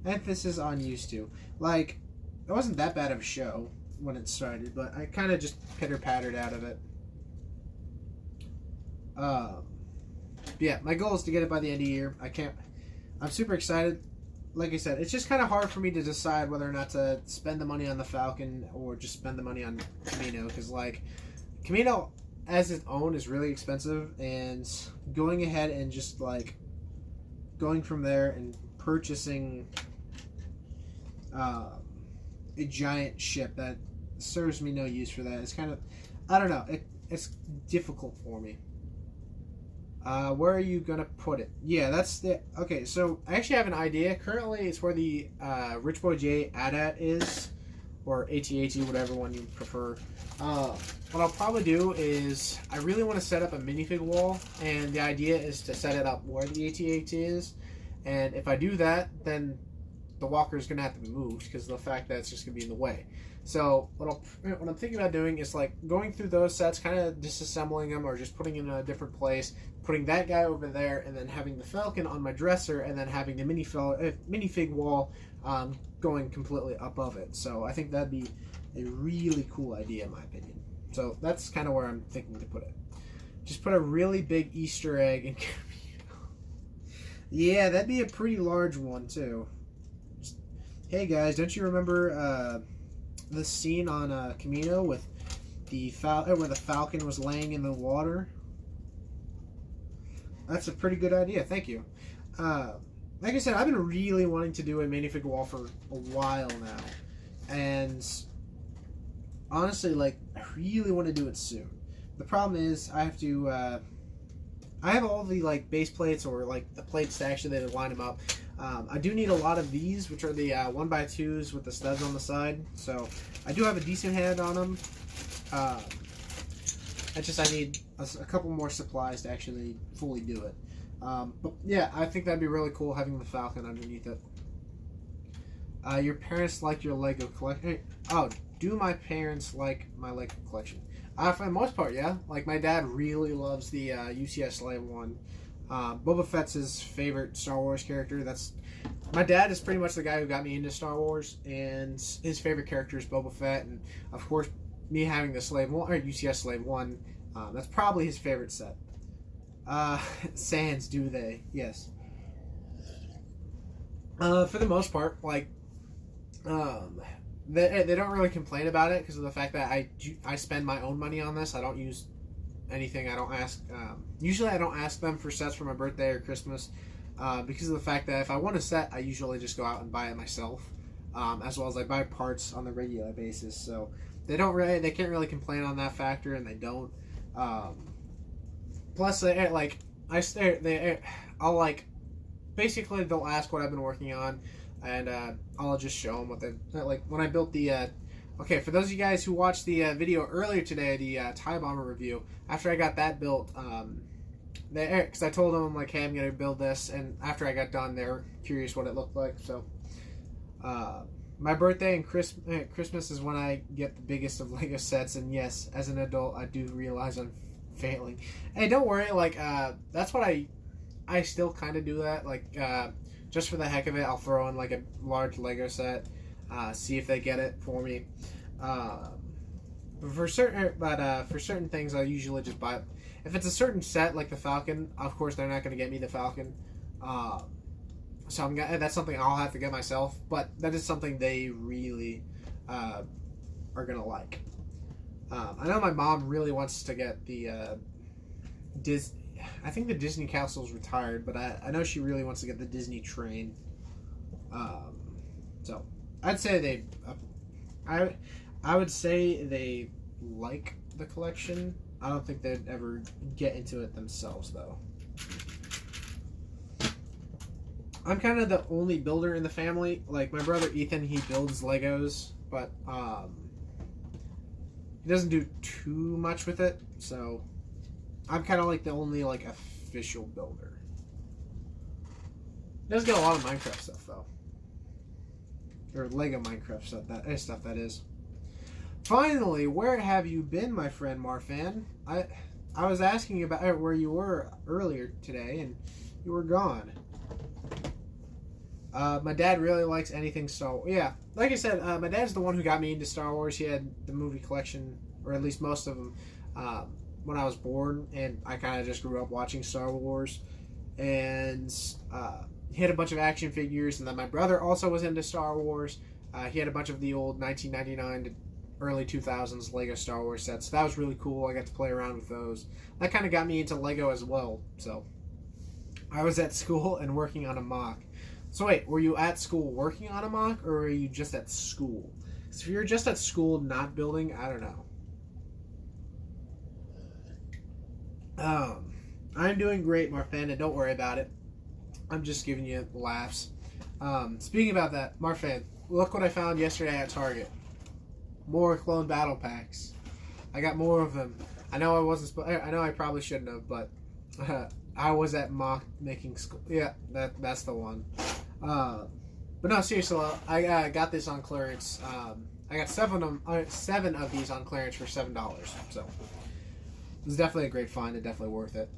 Emphasis on used to. Like, it wasn't that bad of a show when it started, but I kind of just pitter-pattered out of it. Yeah, my goal is to get it by the end of the year. I'm super excited. Like I said, it's just kind of hard for me to decide whether or not to spend the money on the Falcon or just spend the money on Kamino, because, like, Kamino as its own is really expensive, and going ahead and just, like, going from there and purchasing a giant ship that serves me no use for that, it's kind of, I don't know, it's difficult for me. Where are you gonna put it? Yeah, that's the... Okay, so I actually have an idea. Currently, it's where the Rich Boy J AT-AT is or AT-AT, whatever one you prefer. What I'll probably do is I really want to set up a minifig wall, and the idea is to set it up where the AT-AT is. And if I do that, then the walker is going to have to be moved because of the fact that it's just going to be in the way. So what I'm thinking about doing is like going through those sets, kind of disassembling them or just putting them in a different place, putting that guy over there, and then having the Falcon on my dresser, and then having the minifig wall going completely above it. So I think that'd be a really cool idea in my opinion. So that's kind of where I'm thinking to put it. Just put a really big Easter egg in Kamino. Yeah, that'd be a pretty large one too. Just, hey guys, don't you remember the scene on Kamino with the where the Falcon was laying in the water? That's a pretty good idea. Thank you. Like I said, I've been really wanting to do a minifig wall for a while now, and honestly, like, I really want to do it soon. The problem is I have to. I have all the like base plates or like the plates to actually line them up. I do need a lot of these, which are the 1x2s with the studs on the side. So I do have a decent hand on them. I need a couple more supplies to actually fully do it. But yeah, I think that'd be really cool having the Falcon underneath it. Your parents like your Lego collection? Oh, do my parents like my Lego collection? For the most part, yeah. Like, my dad really loves the UCS Slave one. Boba Fett's his favorite Star Wars character. My dad is pretty much the guy who got me into Star Wars, and his favorite character is Boba Fett. And of course, me having the Slave one or UCS Slave one, that's probably his favorite set. Sans, do they? Yes. For the most part, like, they don't really complain about it because of the fact that I spend my own money on this. I don't use anything. I don't ask. Usually, I don't ask them for sets for my birthday or Christmas because of the fact that if I want a set, I usually just go out and buy it myself, as well as I buy parts on the regular basis. So they can't really complain on that factor, and they don't. Plus, basically they'll ask what I've been working on, and I'll just show them what they like. When I built the okay, for those of you guys who watched the video earlier today, the TIE Bomber review, after I got that built, because I told them like, hey, I'm gonna build this, and after I got done, they were curious what it looked like. So my birthday and Christmas is when I get the biggest of Lego sets, and yes, as an adult, I do realize I'm failing. Hey, don't worry, like that's what I still kind of do that, like just for the heck of it. I'll throw in like a large Lego set, see if they get it for me. For certain things, I usually just buy it. If it's a certain set like the Falcon, of course they're not going to get me the Falcon, so that's something I'll have to get myself. But that is something they really are going to like. I know my mom really wants to get the I think the Disney Castle's retired, but I know she really wants to get the Disney train. So I'd say I would say they like the collection. I don't think they'd ever get into it themselves, though. I'm kind of the only builder in the family. Like, my brother Ethan, he builds Legos, but he doesn't do too much with it, so I'm kind of like the only like official builder. He does get a lot of Minecraft stuff though, or Lego Minecraft stuff. That is. Finally, where have you been, my friend Marfan? I was asking you about where you were earlier today, and you were gone. My dad really likes anything Star Wars. Yeah, like I said, my dad's the one who got me into Star Wars. He had the movie collection, or at least most of them, when I was born, and I kind of just grew up watching Star Wars. And he had a bunch of action figures, and then my brother also was into Star Wars. He had a bunch of the old 1999 to early 2000s Lego Star Wars sets. That was really cool. I got to play around with those. That kind of got me into Lego as well. So I was at school and working on a mock. So wait, were you at school working on a mock, or were you just at school? Because if you're just at school not building, I don't know. I'm doing great, Marfan, and don't worry about it. I'm just giving you laughs. Speaking about that, Marfan, look what I found yesterday at Target. more clone battle packs. I got more of them. I know I wasn't. I know I probably shouldn't have, but I was at mock making school. Yeah, that's the one. But no, seriously, I got this on clearance. I got seven of these on clearance for $7. So it was definitely a great find and definitely worth it.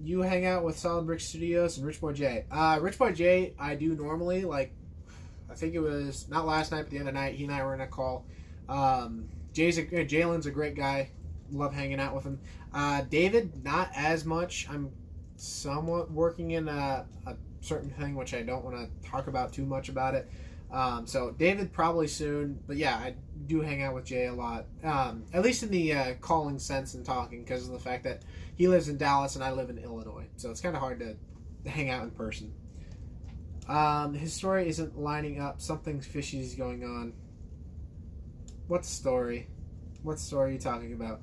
You hang out with Solid Brick Studios and Rich Boy J. Rich Boy J, I do normally, like, I think it was not last night, but the other night. He and I were in a call. Jalen's a great guy. Love hanging out with him. David, not as much. I'm somewhat working in a certain thing, which I don't want to talk about too much about it. So David probably soon, but yeah, I do hang out with Jay a lot. At least in the calling sense and talking, because of the fact that he lives in Dallas and I live in Illinois. So it's kind of hard to hang out in person. His story isn't lining up. Something fishy is going on. What story? What story are you talking about?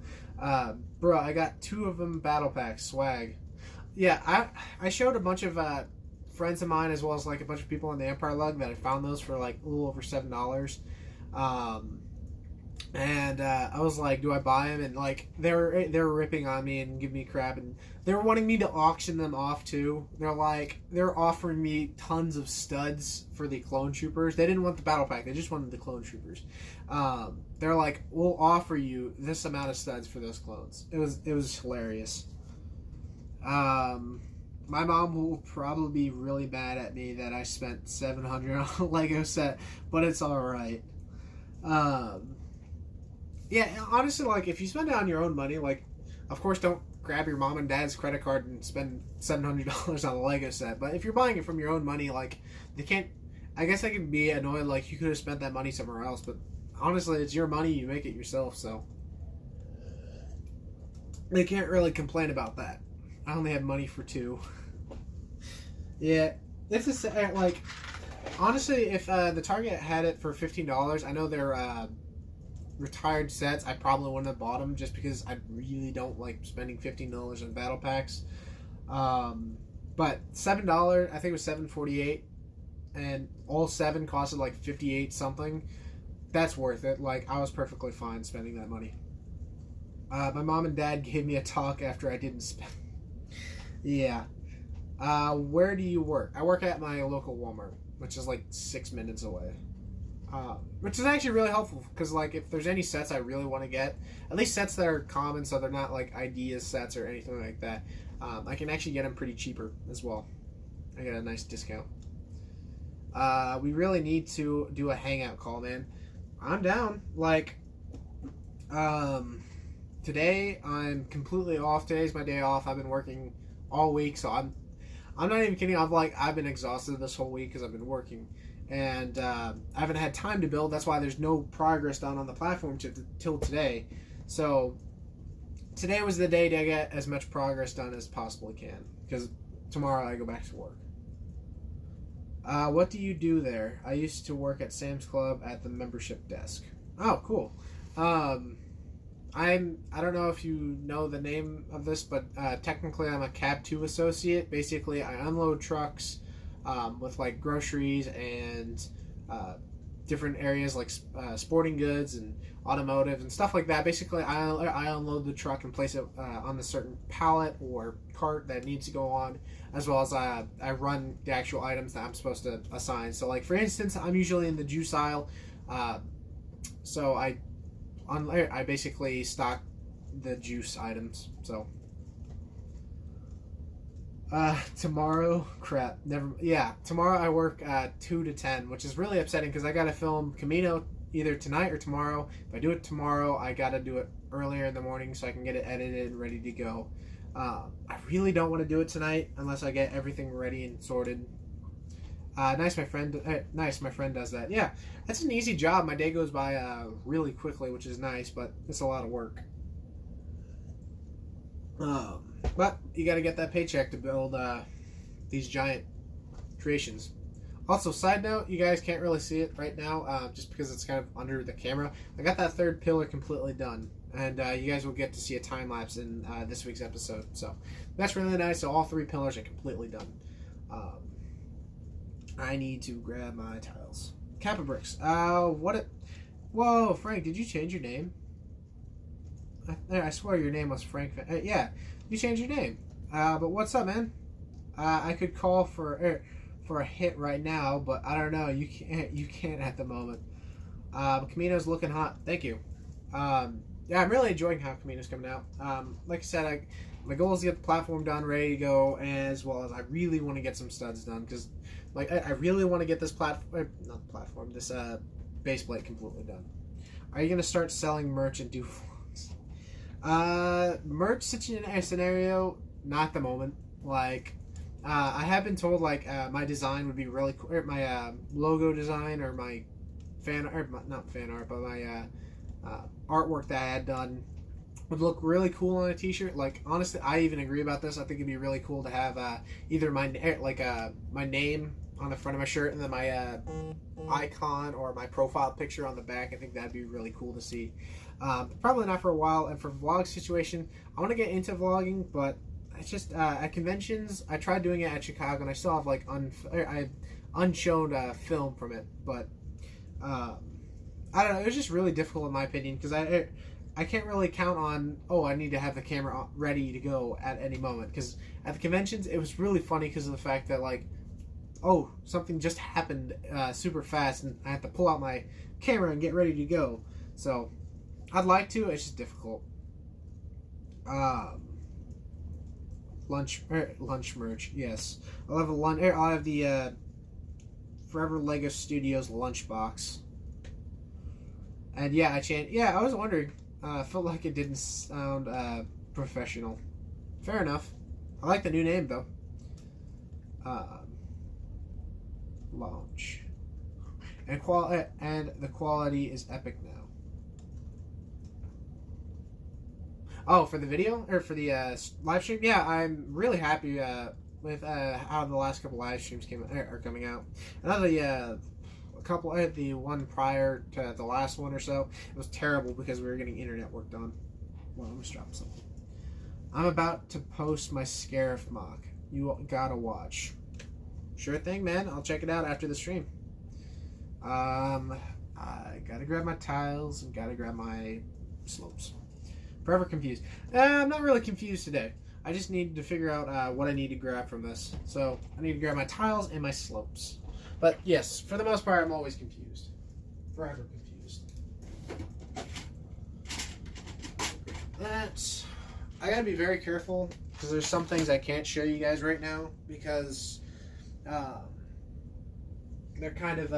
Bro, I got 2 of them battle packs, swag. Yeah, I showed a bunch of friends of mine as well as like a bunch of people on the Empire Lug that I found those for like a little over $7. And I was like, do I buy them? And like they were ripping on me and giving me crap, and they were wanting me to auction them off too. They're offering me tons of studs for the clone troopers. They didn't want the battle pack, they just wanted the clone troopers. They're like, we'll offer you this amount of studs for those clones. It was hilarious. My mom will probably be really mad at me that I spent $700 on a Lego set, but it's alright. Yeah, honestly, like, if you spend it on your own money, like, of course, don't grab your mom and dad's credit card and spend $700 on a Lego set. But if you're buying it from your own money, like, they can't... I guess they can be annoyed, like, you could have spent that money somewhere else. But honestly, it's your money, you make it yourself, so... They can't really complain about that. I only have money for 2. Yeah, it's a... Like, honestly, if the Target had it for $15, I know they're... retired sets, I probably wouldn't have bought them just because I really don't like spending $15 on battle packs. But $7, I think it was $7.48, and all 7 costed like $58 something. That's worth it. Like, I was perfectly fine spending that money. My mom and dad gave me a talk after I didn't spend. Yeah. Where do you work? I work at my local Walmart, which is like 6 minutes away. Which is actually really helpful, because like if there's any sets I really want to get, at least sets that are common, so they're not like ideas sets or anything like that, I can actually get them pretty cheaper as well. I get a nice discount. We really need to do a hangout call, man. I'm down. Like, today I'm completely off. Today's my day off. I've been working all week, so I'm not even kidding. I've been exhausted this whole week because I've been working. And I haven't had time to build. That's why there's no progress done on the platform till today. So today was the day to get as much progress done as possibly can, because tomorrow I go back to work. What do you do there? I used to work at Sam's Club at the membership desk. Oh, cool. I don't know if you know the name of this, but technically I'm a Cab 2 associate. Basically, I unload trucks with like groceries and different areas like sporting goods and automotive and stuff like that. Basically, I unload the truck and place it on a certain pallet or cart that needs to go on, as well as I run the actual items that I'm supposed to assign. So, like, for instance, I'm usually in the juice aisle, so I basically stock the juice items. So tomorrow, crap, tomorrow I work 2 to 10, which is really upsetting because I gotta film Kamino either tonight or tomorrow. If I do it tomorrow, I gotta do it earlier in the morning so I can get it edited and ready to go. I really don't want to do it tonight unless I get everything ready and sorted. Nice, my friend does that. Yeah, that's an easy job. My day goes by really quickly, which is nice, but it's a lot of work. But you got to get that paycheck to build these giant creations. Also, side note, you guys can't really see it right now just because it's kind of under the camera. I got that third pillar completely done, and you guys will get to see a time lapse in this week's episode. So that's really nice. So all 3 pillars are completely done. I need to grab my tiles. Kappa Bricks. What it... Whoa, Frank, did you change your name? I swear your name was Frank. Yeah, you changed your name. But what's up, man? I could call for a hit right now, but I don't know. You can't at the moment. Kamino's looking hot. Thank you. Yeah, I'm really enjoying how Kamino's coming out. Like I said, my goal is to get the platform done, ready to go, as well as I really want to get some studs done because, like, I really want to get this this base plate completely done. Are you gonna start selling merch and do vlogs? Merch scenario, not at the moment. Like, I have been told like my design would be really cool, or my logo design, or my not fan art, but my artwork that I had done would look really cool on a t-shirt. Like, honestly, I even agree about this. I think it'd be really cool to have either my name on the front of my shirt and then my icon or my profile picture on the back. I think that'd be really cool to see. Probably not for a while. And for vlog situation, I want to get into vlogging, but it's just at conventions. I tried doing it at Chicago, and I still have like unshown film from it, but I don't know. It was just really difficult in my opinion because I can't really count on, I need to have the camera ready to go at any moment. Because at the conventions, it was really funny because of the fact that, like, something just happened super fast and I have to pull out my camera and get ready to go. So, I'd like to, it's just difficult. Lunch merch, yes. I'll have the Forever Lego Studios lunchbox. And yeah, I was wondering. Felt like it didn't sound professional. Fair enough. I like the new name though. Launch. And the quality is epic now. Oh, for the video or for the live stream? Yeah, I'm really happy with how the last couple live streams are coming out. Another the one prior to the last one or so, it was terrible because we were getting internet work done. Well, I'm just dropping something. I'm about to post my Scarif mock. You gotta watch. Sure thing, man. I'll check it out after the stream. I gotta grab my tiles and gotta grab my slopes. Forever confused. I'm not really confused today. I just need to figure out what I need to grab from this. So I need to grab my tiles and my slopes. But yes, for the most part, I'm always confused. Forever confused. I gotta be very careful because there's some things I can't show you guys right now because they're kind of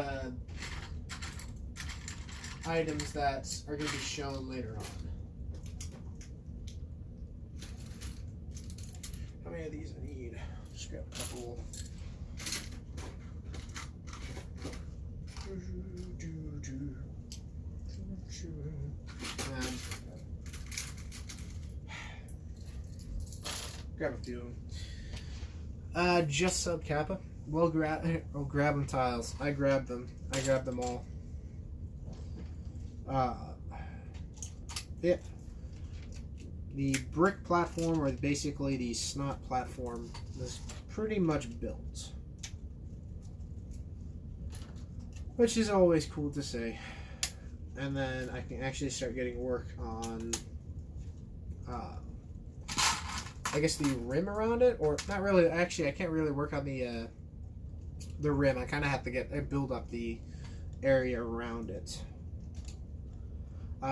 items that are going to be shown later on. How many of these I need? Just grab a couple. Grab a few. Just sub Kappa. We'll grab them tiles. I grabbed them. I grabbed them all. Yeah. The brick platform, or basically the snot platform, is pretty much built. Which is always cool to say. And then I can actually start getting work on I guess the rim around it, or not really. Actually, I can't really work on the rim. I kind of have to build up the area around it.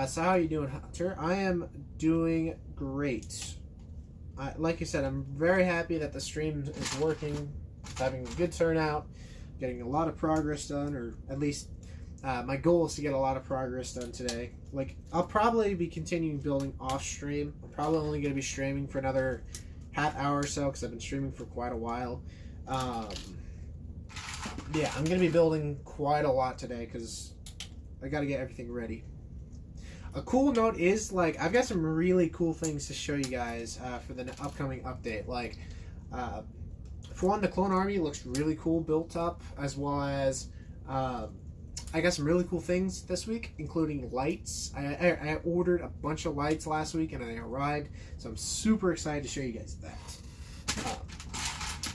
So how are you doing, Hunter? I am doing great. Like I said, I'm very happy that the stream is working. It's having a good turnout, getting a lot of progress done, or at least my goal is to get a lot of progress done today. Like, I'll probably be continuing building off stream. I'm probably only going to be streaming for another half hour or so because I've been streaming for quite a while. Yeah, I'm going to be building quite a lot today because I got to get everything ready. A cool note is, like, I've got some really cool things to show you guys for the upcoming update. Like, for one, the clone army looks really cool built up, as well as I got some really cool things this week, including lights. I ordered a bunch of lights last week and they arrived, so I'm super excited to show you guys that.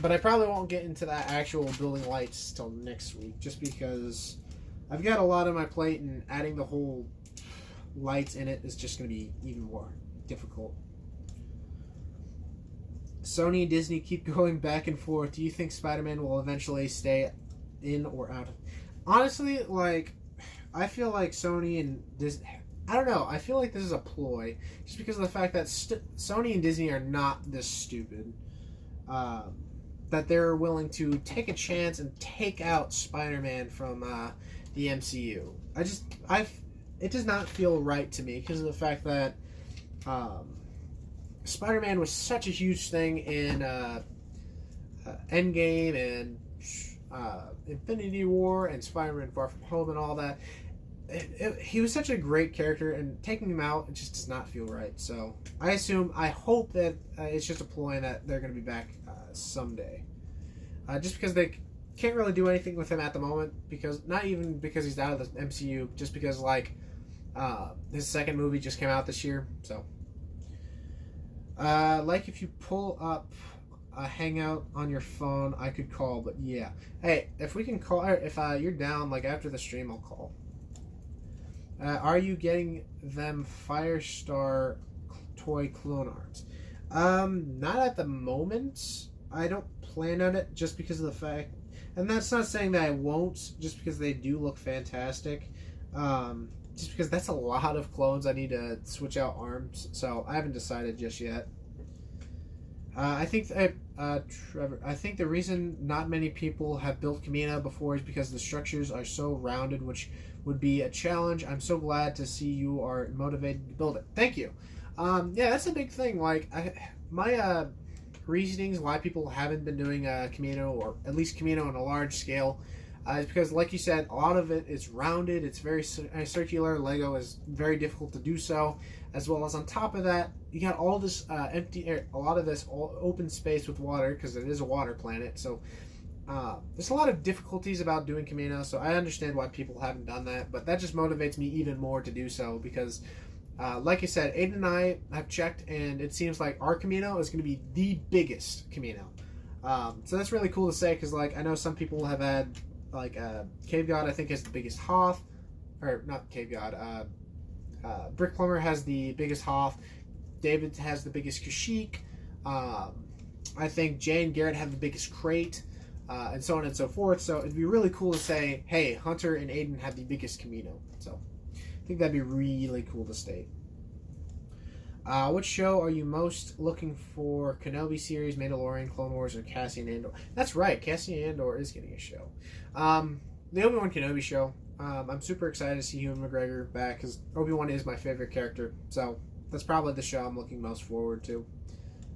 But I probably won't get into that actual building lights till next week, just because I've got a lot on my plate, and adding the whole lights in it is just going to be even more difficult. Sony and Disney keep going back and forth. Do you think Spider-Man will eventually stay in or out? Honestly, like, I feel like Sony and Disney... I don't know. I feel like this is a ploy, just because of the fact that Sony and Disney are not this stupid. That they're willing to take a chance and take out Spider-Man from the MCU. It does not feel right to me because of the fact that Spider-Man was such a huge thing in Endgame and Infinity War and Spider-Man Far From Home and all that. He was such a great character, and taking him out, it just does not feel right. So I hope that it's just a ploy and that they're going to be back someday. Just because they can't really do anything with him at the moment, because not even because he's out of the MCU, just because like his second movie just came out this year. So like if you pull up a Hangout on your phone, I could call, but yeah. Hey, if we can call, if you're down, like after the stream, I'll call. Are you getting them Firestar toy clone arms? Not at the moment. I don't plan on it just because of the fact, and that's not saying that I won't, just because they do look fantastic. Just because that's a lot of clones I need to switch out arms, so I haven't decided just yet. Trevor, I think the reason not many people have built Kamino before is because the structures are so rounded, which would be a challenge. I'm so glad to see you are motivated to build it. Thank you. Yeah, that's a big thing. Like, my reasonings why people haven't been doing Kamino, or at least Kamino on a large scale, is because, like you said, a lot of it is rounded. It's very circular. Lego is very difficult to do so. As well as on top of that, you got all this empty air, a lot of this open space with water, because it is a water planet. So there's a lot of difficulties about doing Kamino, so I understand why people haven't done that, but that just motivates me even more to do so, because like I said, Aiden and I have checked, and it seems like our Kamino is going to be the biggest Kamino. So that's really cool to say, because like I know some people have had, like Cave God I think has the biggest Hoth, or not Cave God, Brick Plumber has the biggest Hoth, David has the biggest Kashyyyk, I think Jay and Garrett have the biggest Crate, and so on and so forth. So it'd be really cool to say, hey, Hunter and Aiden have the biggest Kamino. So I think that'd be really cool to state. What show are you most looking for? Kenobi series, Mandalorian, Clone Wars, or Cassian Andor? That's right, Cassian Andor is getting a show. The Obi-Wan Kenobi show. I'm super excited to see Ewan McGregor back, because Obi-Wan is my favorite character. So that's probably the show I'm looking most forward to.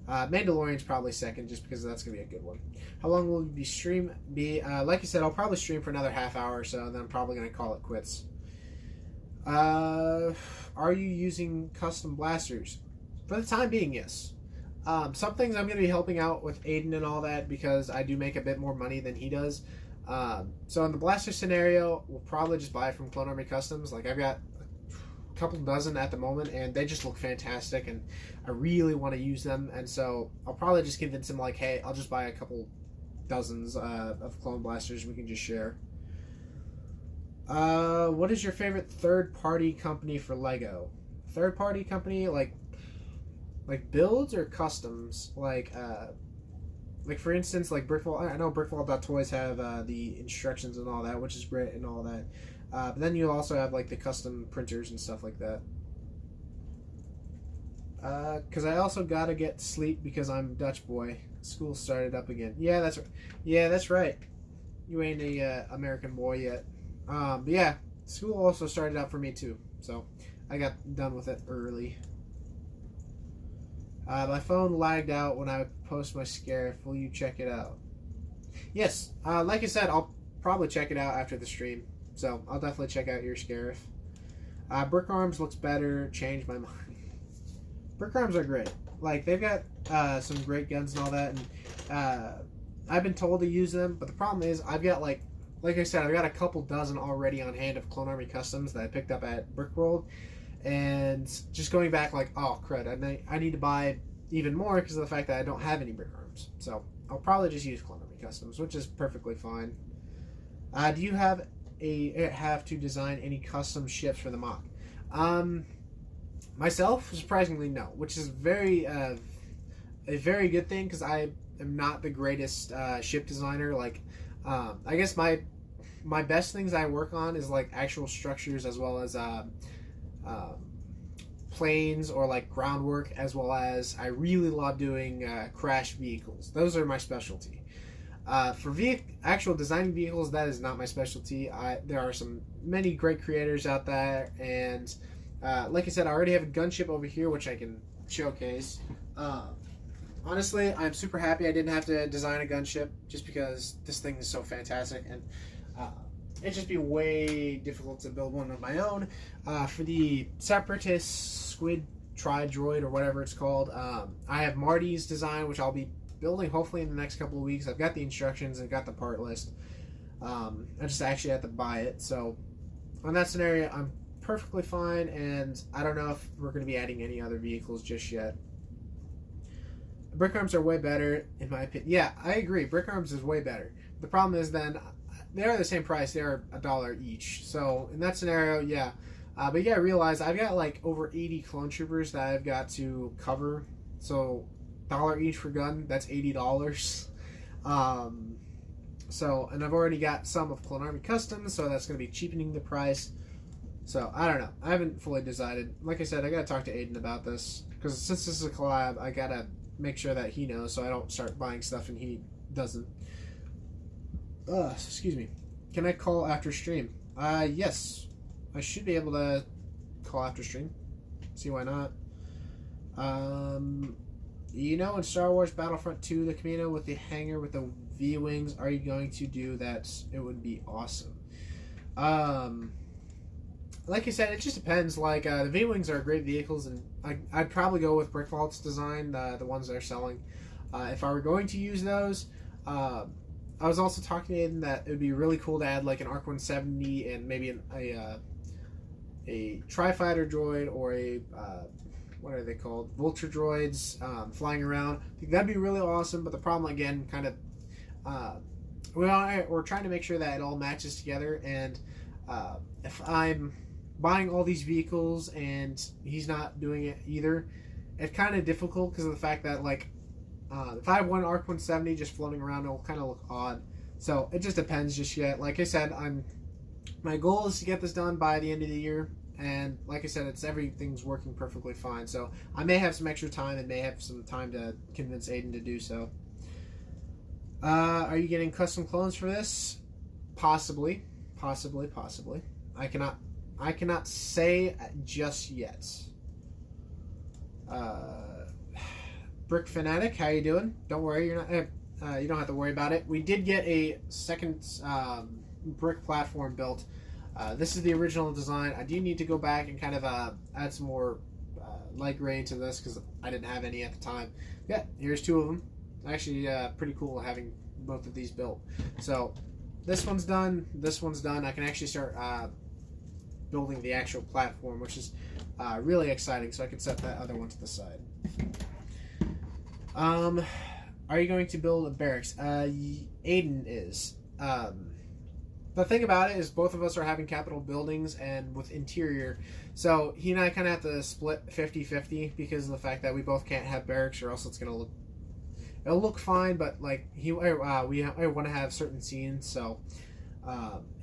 Mandalorian's probably second, just because that's going to be a good one. How long will you stream be? Like I said, I'll probably stream for another half hour or so, and then I'm probably going to call it quits. Are you using custom blasters? For the time being, yes. Some things I'm going to be helping out with Aiden and all that, because I do make a bit more money than he does. So in the blaster scenario, we'll probably just buy from Clone Army Customs. Like, I've got a couple dozen at the moment, and they just look fantastic, and I really want to use them. And so I'll probably just convince him, like, hey, I'll just buy a couple dozens of clone blasters we can just share. What is your favorite third-party company for Lego? Third-party company, like builds or customs? Like for instance, like Brickfall. I know Brickfall.toys have the instructions and all that, which is great and all that. But then you also have like the custom printers and stuff like that. Because I also gotta get sleep because I'm Dutch boy. School started up again. Yeah, that's right. Yeah, that's right. You ain't a American boy yet. But yeah, school also started out for me too. So I got done with it early. My phone lagged out when I post my Scarif. Will you check it out? Yes. Like I said, I'll probably check it out after the stream. So I'll definitely check out your Scarif. Brick Arms looks better. Changed my mind. Brick Arms are great. Like, they've got some great guns and all that. And I've been told to use them. But the problem is, I've got like I said, I've got a couple dozen already on hand of Clone Army Customs that I picked up at Brickworld. And just going back, like, oh crud, I need to buy even more because of the fact that I don't have any Brick Arms. So I'll probably just use Clone Army Customs, which is perfectly fine. Do you have have to design any custom ships for the mock? Myself, surprisingly, no, which is a very good thing because I am not the greatest ship designer. Like, I guess my best things I work on is like actual structures as well as planes or like groundwork, as well as I really love doing crash vehicles. Those are my specialty. For actual designing vehicles, that is not my specialty. There are many great creators out there, and like I said, I already have a gunship over here which I can showcase. Honestly, I'm super happy I didn't have to design a gunship just because this thing is so fantastic, and it'd just be way difficult to build one of my own. For the Separatist Squid Tri-Droid or whatever it's called, I have Marty's design, which I'll be building hopefully in the next couple of weeks. I've got the instructions and got the part list. I just actually have to buy it. So on that scenario, I'm perfectly fine, and I don't know if we're going to be adding any other vehicles just yet. Brick arms are way better, in my opinion. Yeah, I agree. Brick arms is way better. The problem is then they are the same price. They are $1 each. So in that scenario, yeah. But you gotta realize I've got like over 80 clone troopers that I've got to cover. So $1 each for gun, that's $80. So, and I've already got some of Clone Army Customs, so that's going to be cheapening the price. So, I don't know. I haven't fully decided. Like I said, I got to talk to Aiden about this, because since this is a collab, I got to make sure that he knows so I don't start buying stuff and he doesn't. Excuse me. Can I call after stream? Yes. I should be able to call after stream. See why not. You know, in Star Wars Battlefront 2, the Kamino with the hangar with the V-Wings, are you going to do that? It would be awesome. Like I said, it just depends. Like, the V-Wings are great vehicles, and I'd probably go with Brick Vault's design, the ones they're selling. If I were going to use those, I was also talking to Aiden that it would be really cool to add, like, an ARC 170 and maybe a Tri-Fighter droid or a... what are they called? Vulture droids flying around. I think that'd be really awesome, but the problem, again, kind of... we're trying to make sure that it all matches together, and if I'm buying all these vehicles and he's not doing it either, it's kind of difficult because of the fact that, like, if I have one ARC 170 just floating around, it'll kind of look odd. So it just depends just yet. Like I said, my goal is to get this done by the end of the year. And like I said, everything's working perfectly fine. So I may have some extra time and may have some time to convince Aiden to do so. Are you getting custom clones for this? Possibly. I cannot say just yet. Brick Fanatic, how you doing? Don't worry, you're not. You don't have to worry about it. We did get a second brick platform built. This is the original design. I do need to go back and kind of add some more light gray into this because I didn't have any at the time. Yeah, here's two of them. Actually, pretty cool having both of these built. So this one's done. This one's done. I can actually start building the actual platform, which is really exciting. So I can set that other one to the side. Are you going to build a barracks? Aiden is. The thing about it is both of us are having capital buildings and with interior, so he and I kind of have to split 50-50 because of the fact that we both can't have barracks, or else it'll look fine, but like I want to have certain scenes. So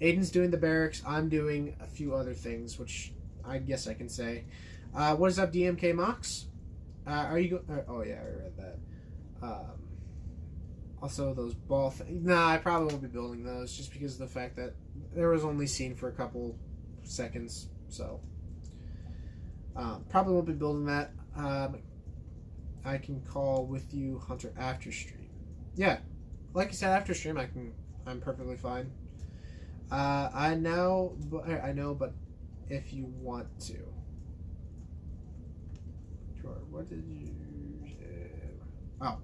Aiden's doing the barracks, I'm doing a few other things, which I guess I can say. What is up, DMK Mox? Are you oh yeah, I read that. Also, those ball nah, I probably won't be building those just because of the fact that there was only seen for a couple seconds. So, probably won't be building that. I can call with you, Hunter, after stream. Yeah, like I said, after stream, I'm perfectly fine. I know, but if you want to. Sure, what did you say? Oh.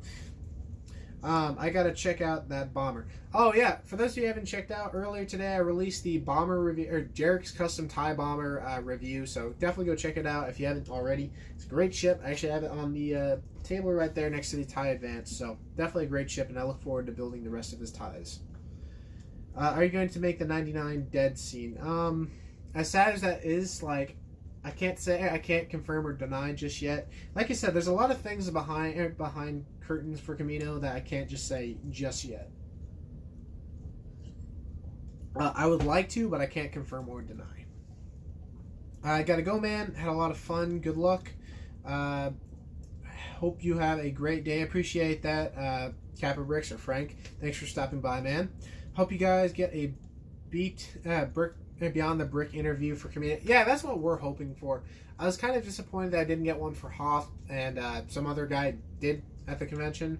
I gotta check out that bomber. Oh yeah, for those of you who haven't checked out, earlier today I released the bomber review, or Jarek's custom TIE bomber review, so definitely go check it out if you haven't already. It's a great ship. I actually have it on the table right there next to the TIE Advance, so definitely a great ship, and I look forward to building the rest of his TIEs. Are you going to make the 99 dead scene? As sad as that is, like, I can't confirm or deny just yet. Like I said, there's a lot of things behind curtains for Kamino that I can't just say just yet. I would like to, but I can't confirm or deny. I gotta go, man. Had a lot of fun. Good luck. Hope you have a great day. Appreciate that, Kappa Bricks or Frank. Thanks for stopping by, man. Hope you guys get a brick beyond the brick interview for Kamino. Yeah, that's what we're hoping for. I was kind of disappointed that I didn't get one for Hoth, and some other guy did at the convention.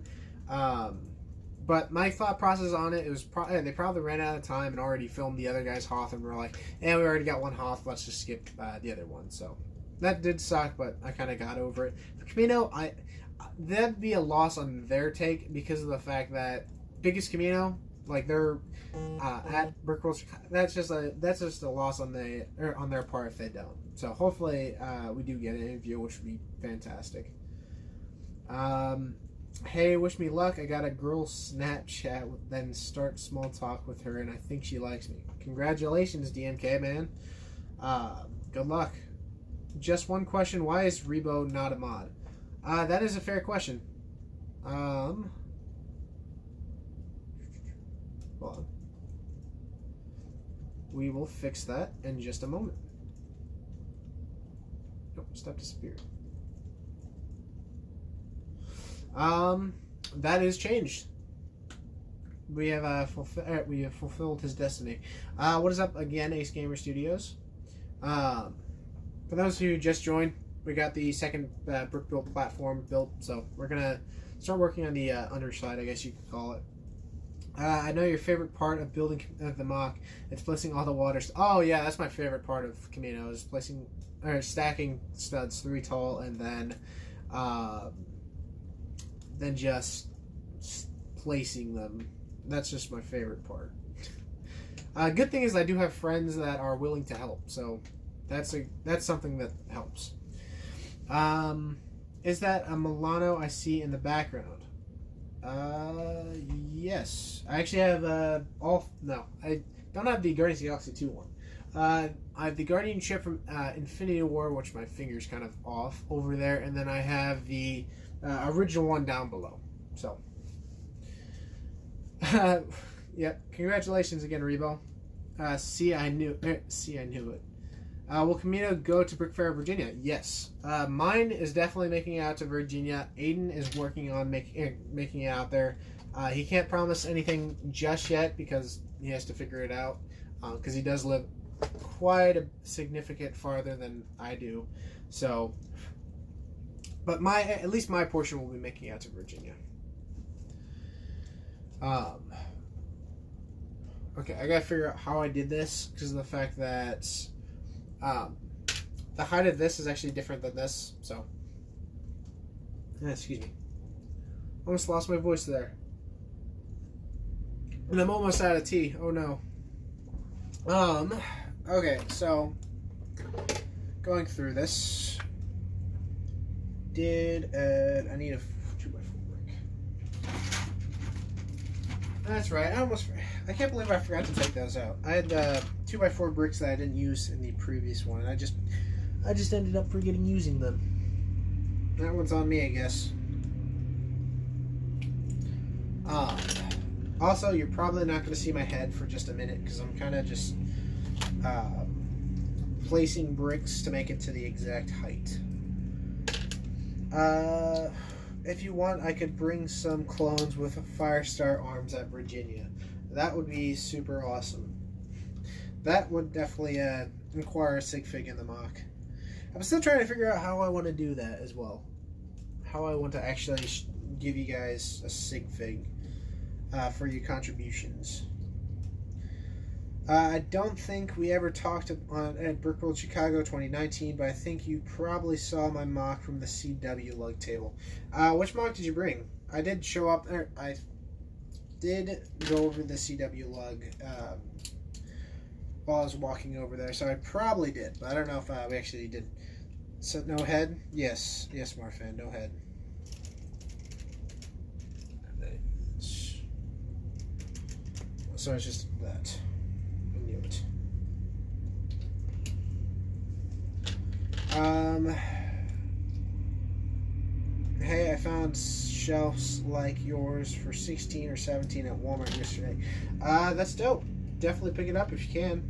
But my thought process on it was they probably ran out of time and already filmed the other guy's Hoth, and we're like, we already got one Hoth, let's just skip the other one. So that did suck, but I kind of got over it. For Kamino, that'd be a loss on their take because of the fact that biggest Kamino, like they're at Brickworld, that's just a loss on their part if they don't. So hopefully we do get an interview, which would be fantastic. Hey, wish me luck. I got a girl Snapchat, then start small talk with her, and I think she likes me. Congratulations, DMK, man. Good luck. Just one question. Why is Rebo not a mod? That is a fair question. Hold on. We will fix that in just a moment. Nope, step disappeared. That is changed. We have fulfilled his destiny. What is up again, Ace Gamer Studios? For those who just joined, we got the second brick build platform built, so we're gonna start working on the underside, I guess you could call it. I know your favorite part of building the mock. It's placing all the waters. Oh yeah, that's my favorite part of Kamino, is stacking studs 3 tall and then just placing them. That's just my favorite part. Good thing is I do have friends that are willing to help, so that's something that helps. Is that a Milano I see in the background? Yes. I actually have no, I don't have the Guardians of the Galaxy 2 one. I have the Guardian ship from Infinity War, which my finger's kind of off over there, and then I have the original one down below. So, yep. Congratulations again, Rebo. See, I knew it. Will Kamino go to Brick Fair, Virginia? Yes. Mine is definitely making it out to Virginia. Aiden is working on making it out there. He can't promise anything just yet because he has to figure it out. Because he does live quite a significant farther than I do. So, but at least my portion will be making it out to Virginia. Okay, I gotta figure out how I did this because of the fact that the height of this is actually different than this. So, excuse me. Almost lost my voice there. And I'm almost out of tea. Oh no. Okay, so going through this. I need a 2x4 brick. That's right. I can't believe I forgot to take those out. I had 2x4 bricks that I didn't use in the previous one. I just ended up forgetting using them. That one's on me, I guess. Also, you're probably not going to see my head for just a minute because I'm kind of just placing bricks to make it to the exact height. If you want, I could bring some clones with Firestar arms at Virginia. That would be super awesome. That would definitely require a sig fig in the mock. I'm still trying to figure out how I want to do that as well. How I want to actually give you guys a sig fig for your contributions. I don't think we ever talked at Brickworld Chicago 2019, but I think you probably saw my mock from the CW lug table. Which mock did you bring? I did show up there. I did go over the CW lug while I was walking over there, so I probably did, but I don't know if we actually did. So, no head? Yes, Marfan, no head. so it's just that. I knew it. Hey, I found shelves like yours for 16 or 17 at Walmart yesterday. That's dope. Definitely pick it up if you can.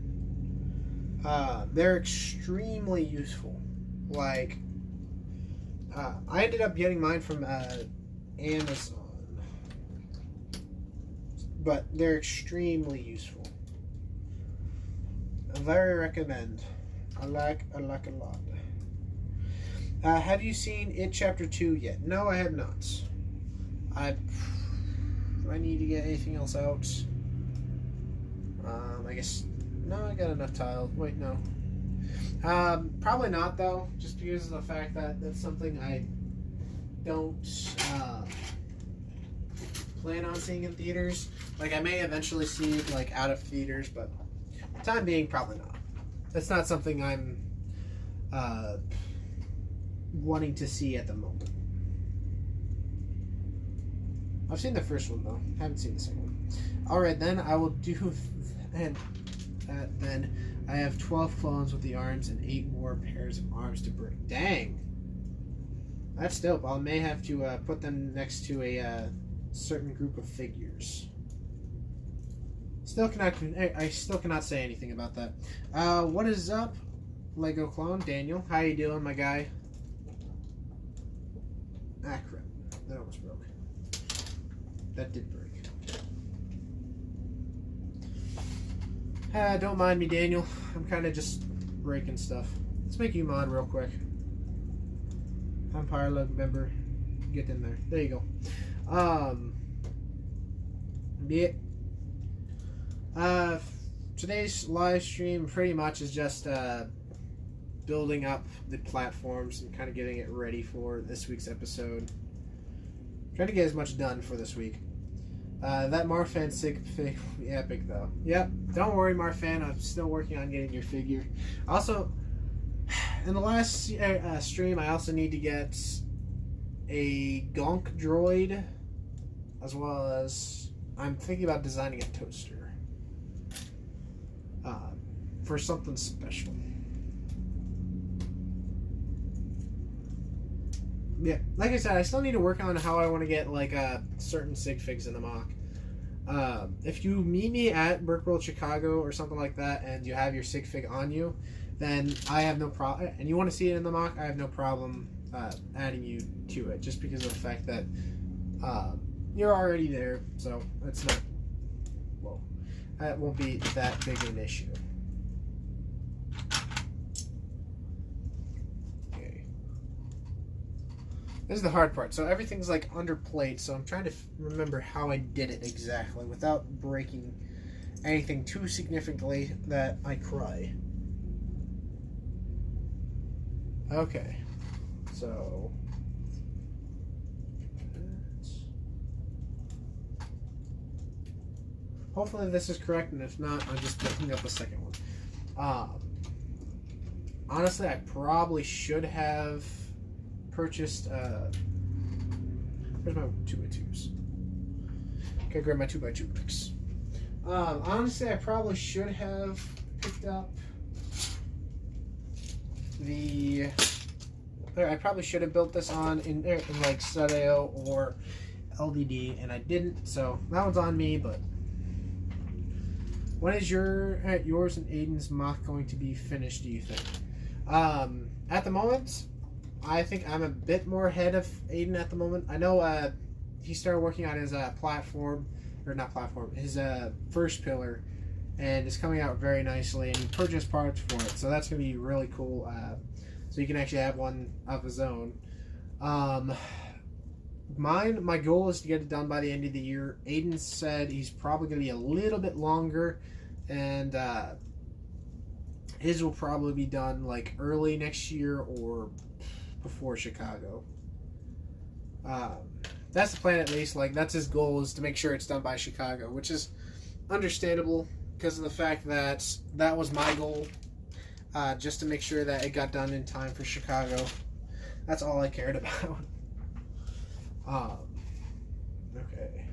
They're extremely useful. Like, I ended up getting mine from Amazon, but they're extremely useful. I very recommend. I like a lot. Have you seen It Chapter 2 yet? No, I have not. Do I need to get anything else out? I guess... No, I got enough tiles. Wait, no. Probably not, though. Just because of the fact that that's something I don't plan on seeing in theaters. Like, I may eventually see it, like, out of theaters, but for the time being, probably not. That's not something I'm wanting to see at the moment. I've seen the first one, though. Haven't seen the second one. Alright, then I will do... Then I have 12 clones with the arms and 8 more pairs of arms to bring. Dang! That's dope. I may have to put them next to a certain group of figures. I still cannot say anything about that. What is up, Lego clone? Daniel, how you doing, my guy? Ah, crap. That almost broke. That did break. Don't mind me, Daniel. I'm kind of just breaking stuff. Let's make you mod real quick. Empire Lug member. Get in there. There you go. Yeah. Today's live stream pretty much is just building up the platforms and kind of getting it ready for this week's episode. Trying to get as much done for this week. That Marfan sig fig will be epic, though. Yep, don't worry, Marfan. I'm still working on getting your figure. Also, in the last stream, I also need to get a Gonk droid, as well as I'm thinking about designing a toaster for something special. Yeah, like I said, I still need to work on how I want to get like certain sig figs in the mock. If you meet me at Brickworld Chicago or something like that, and you have your sig fig on you, then I have no problem. And you want to see it in the mock, I have no problem adding you to it, just because of the fact that you're already there. So it's not. Well, that won't be that big an issue. This is the hard part. So everything's like under plate, so I'm trying to remember how I did it exactly without breaking anything too significantly that I cry. Okay. So... hopefully this is correct, and if not, I'm just picking up a second one. Honestly, I probably should have purchased where's my 2x2s? Okay, grab my 2x2 bricks. Honestly, I probably should have picked up the I probably should have built this on in like Studio or LDD, and I didn't, so that one's on me. But when is yours and Aiden's mock going to be finished, do you think? At the moment, I think I'm a bit more ahead of Aiden at the moment. I know he started working on his his first pillar, and it's coming out very nicely, and he purchased parts for it, so that's going to be really cool. So you can actually have one of his own. My goal is to get it done by the end of the year. Aiden said he's probably going to be a little bit longer, and his will probably be done like early next year or before Chicago. That's the plan, at least. Like, that's his goal, is to make sure it's done by Chicago, which is understandable because of the fact that that was my goal, just to make sure that it got done in time for Chicago. That's all I cared about. Okay.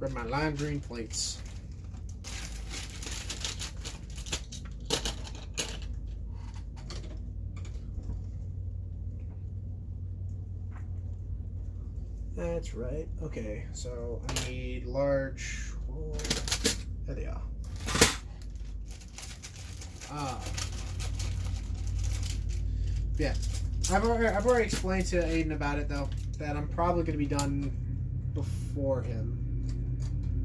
Grab my lime green plates. That's right. Okay, so I need large. Oh, there they are. Yeah, I've already explained to Aiden about it though, that I'm probably going to be done before him,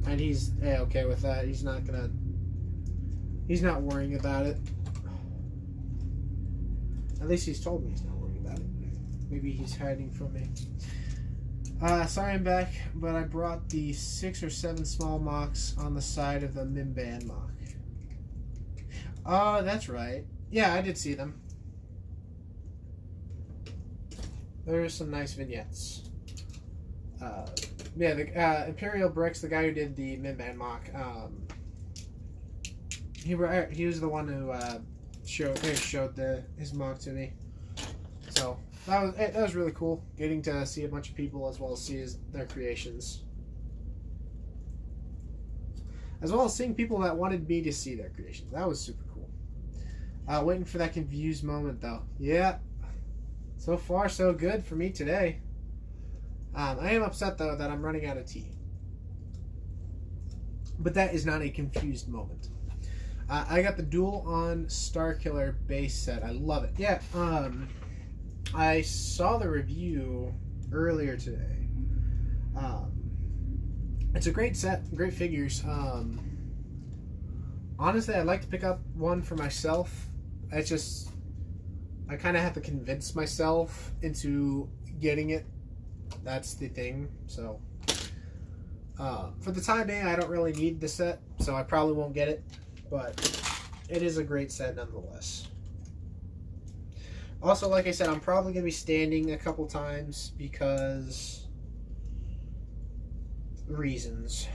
and he's okay with that. He's not worrying about it. At least he's told me he's not worrying about it. Maybe he's hiding from me. Sorry I'm back, but I brought the 6 or 7 small mocks on the side of the Mimban mock. Oh, that's right. Yeah, I did see them. There are some nice vignettes. Yeah, the Imperial Bricks, the guy who did the Mimban mock, he was the one who showed his mock to me. So that was really cool, getting to see a bunch of people as well as see their creations, as well as seeing people that wanted me to see their creations. That was super cool. Waiting for that confused moment though. Yeah, so far so good for me today. I am upset though that I'm running out of tea, but that is not a confused moment. I got the Duel on Starkiller base set. I love it. Yeah. I saw the review earlier today. It's a great set, great figures. Honestly, I'd like to pick up one for myself. It's just, I kind of have to convince myself into getting it. That's the thing. So, for the time being, I don't really need the set, so I probably won't get it. But it is a great set nonetheless. Also, like I said, I'm probably going to be standing a couple times because reasons.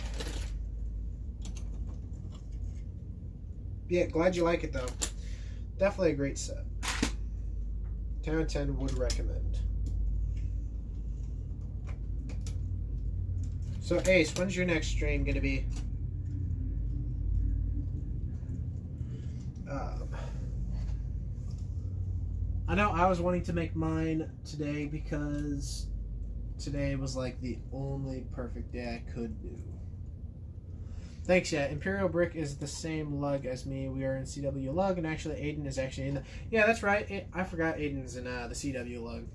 Yeah, glad you like it though. Definitely a great set. 10 out of 10 would recommend. So Ace, when's your next stream going to be? I know I was wanting to make mine today because today was like the only perfect day I could do. Thanks, yeah. Imperial Brick is the same lug as me. We are in CW lug, and actually Aiden is actually in the... Yeah, that's right. I forgot Aiden's in the CW lug.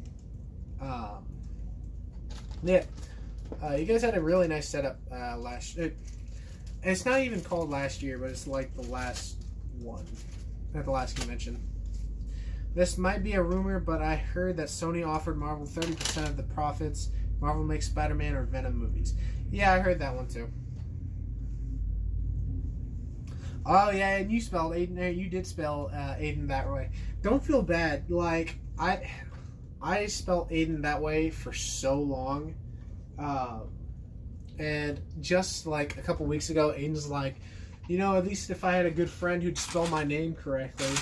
Yeah. You guys had a really nice setup last... It's not even called last year, but it's like the last one at the last convention. This might be a rumor, but I heard that Sony offered Marvel 30% of the profits. Marvel makes Spider-Man or Venom movies. Yeah, I heard that one too. Oh yeah, and you spelled Aiden. You did spell Aiden that way. Don't feel bad. Like I spelled Aiden that way for so long, and just like a couple weeks ago, Aiden's like, you know, at least if I had a good friend who'd spell my name correctly.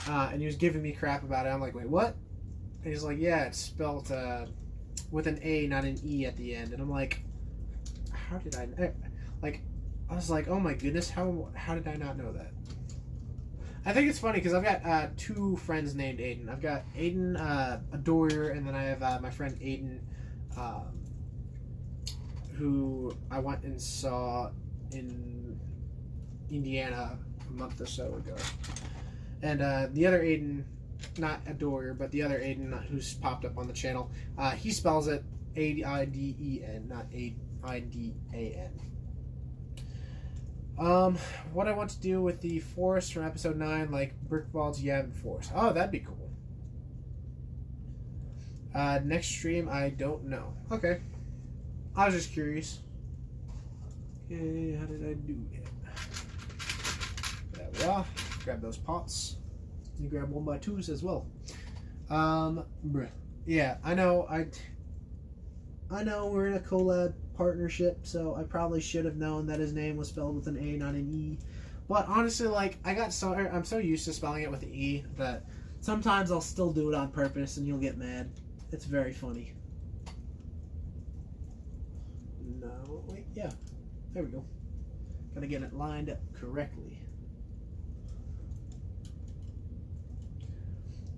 And he was giving me crap about it. I'm like, wait, what? And he's like, yeah, it's spelled with an A, not an E at the end. And I'm like, how did I... Like, I was like, oh my goodness, how did I not know that? I think it's funny because I've got 2 friends named Aiden. I've got Aiden Adorier, and then I have my friend Aiden, who I went and saw in Indiana a month or so ago. And the other Aiden, not Adorier, but the other Aiden who's popped up on the channel, he spells it A-I-D-E-N, not A-I-D-A-N. What I want to do with the forest from episode 9, like brick balls, Yavin Forest. Oh, that'd be cool. Next stream, I don't know. Okay. I was just curious. Okay, how did I do it? There we are. Grab those pots. You grab 1x2s as well. Yeah, I know. I know we're in a collab partnership, so I probably should have known that his name was spelled with an A, not an E. But honestly, like I'm so used to spelling it with an E that sometimes I'll still do it on purpose, and you'll get mad. It's very funny. No, wait, yeah. There we go. Gotta get it lined up correctly.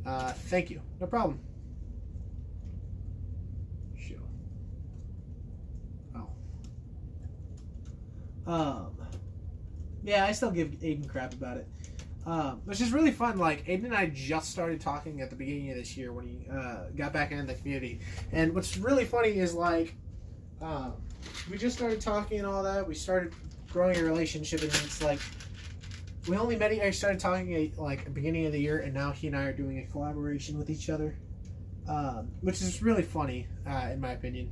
Thank you. No problem. Sure. Oh. Yeah, I still give Aiden crap about it. Which is really fun. Like, Aiden and I just started talking at the beginning of this year when he got back into the community. And what's really funny is, like, we just started talking and all that. We started growing a relationship, and it's like, we only met. I started talking at the beginning of the year, and now he and I are doing a collaboration with each other, which is really funny, in my opinion.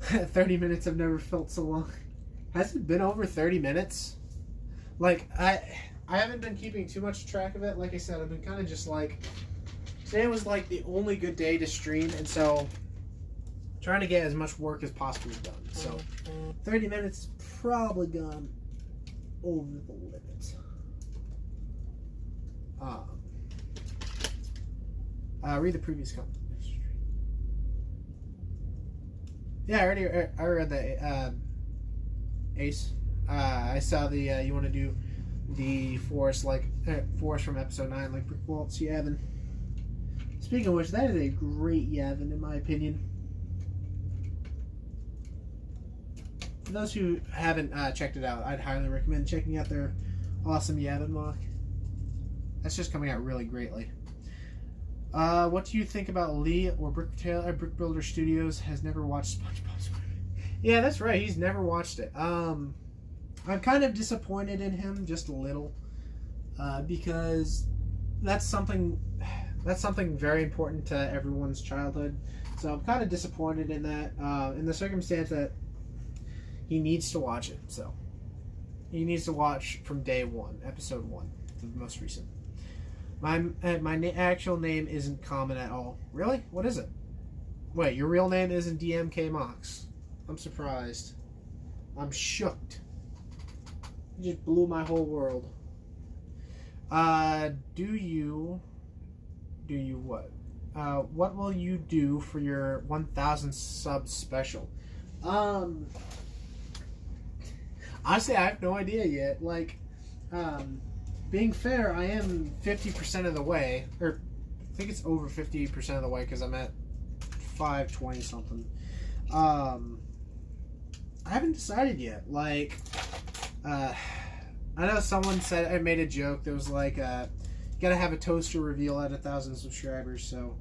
30 minutes. I've never felt so long. Has it been over 30 minutes? Like, I haven't been keeping too much track of it. Like I said, I've been kind of just like, today was like the only good day to stream, and so trying to get as much work as possible done. So 30 minutes probably gone over the limit. Read the previous comment. Yeah, I read the Ace. I saw the you want to do the forest forest from episode 9 like brick walls Yavin. Speaking of which, that is a great Yavin in my opinion. For those who haven't checked it out, I'd highly recommend checking out their awesome Yavin mock. That's just coming out really greatly. What do you think about Lee or Brick Builder Studios has never watched SpongeBob SquarePants? Yeah, that's right. He's never watched it. I'm kind of disappointed in him, just a little, because that's something very important to everyone's childhood. So I'm kind of disappointed in that, in the circumstance that he needs to watch it. So he needs to watch from day 1, episode 1, the most recent. My actual name isn't common at all. Really? What is it? Wait, your real name isn't DMK Mox. I'm surprised. I'm shooked. You just blew my whole world. Do you what? What will you do for your 1,000 sub special? Honestly, I have no idea yet. Like, being fair, I am 50% of the way, or I think it's over 50% of the way because I'm at 520 something. I haven't decided yet. Like, I know someone said, I made a joke that was like, you gotta have a toaster reveal at 1,000 subscribers, so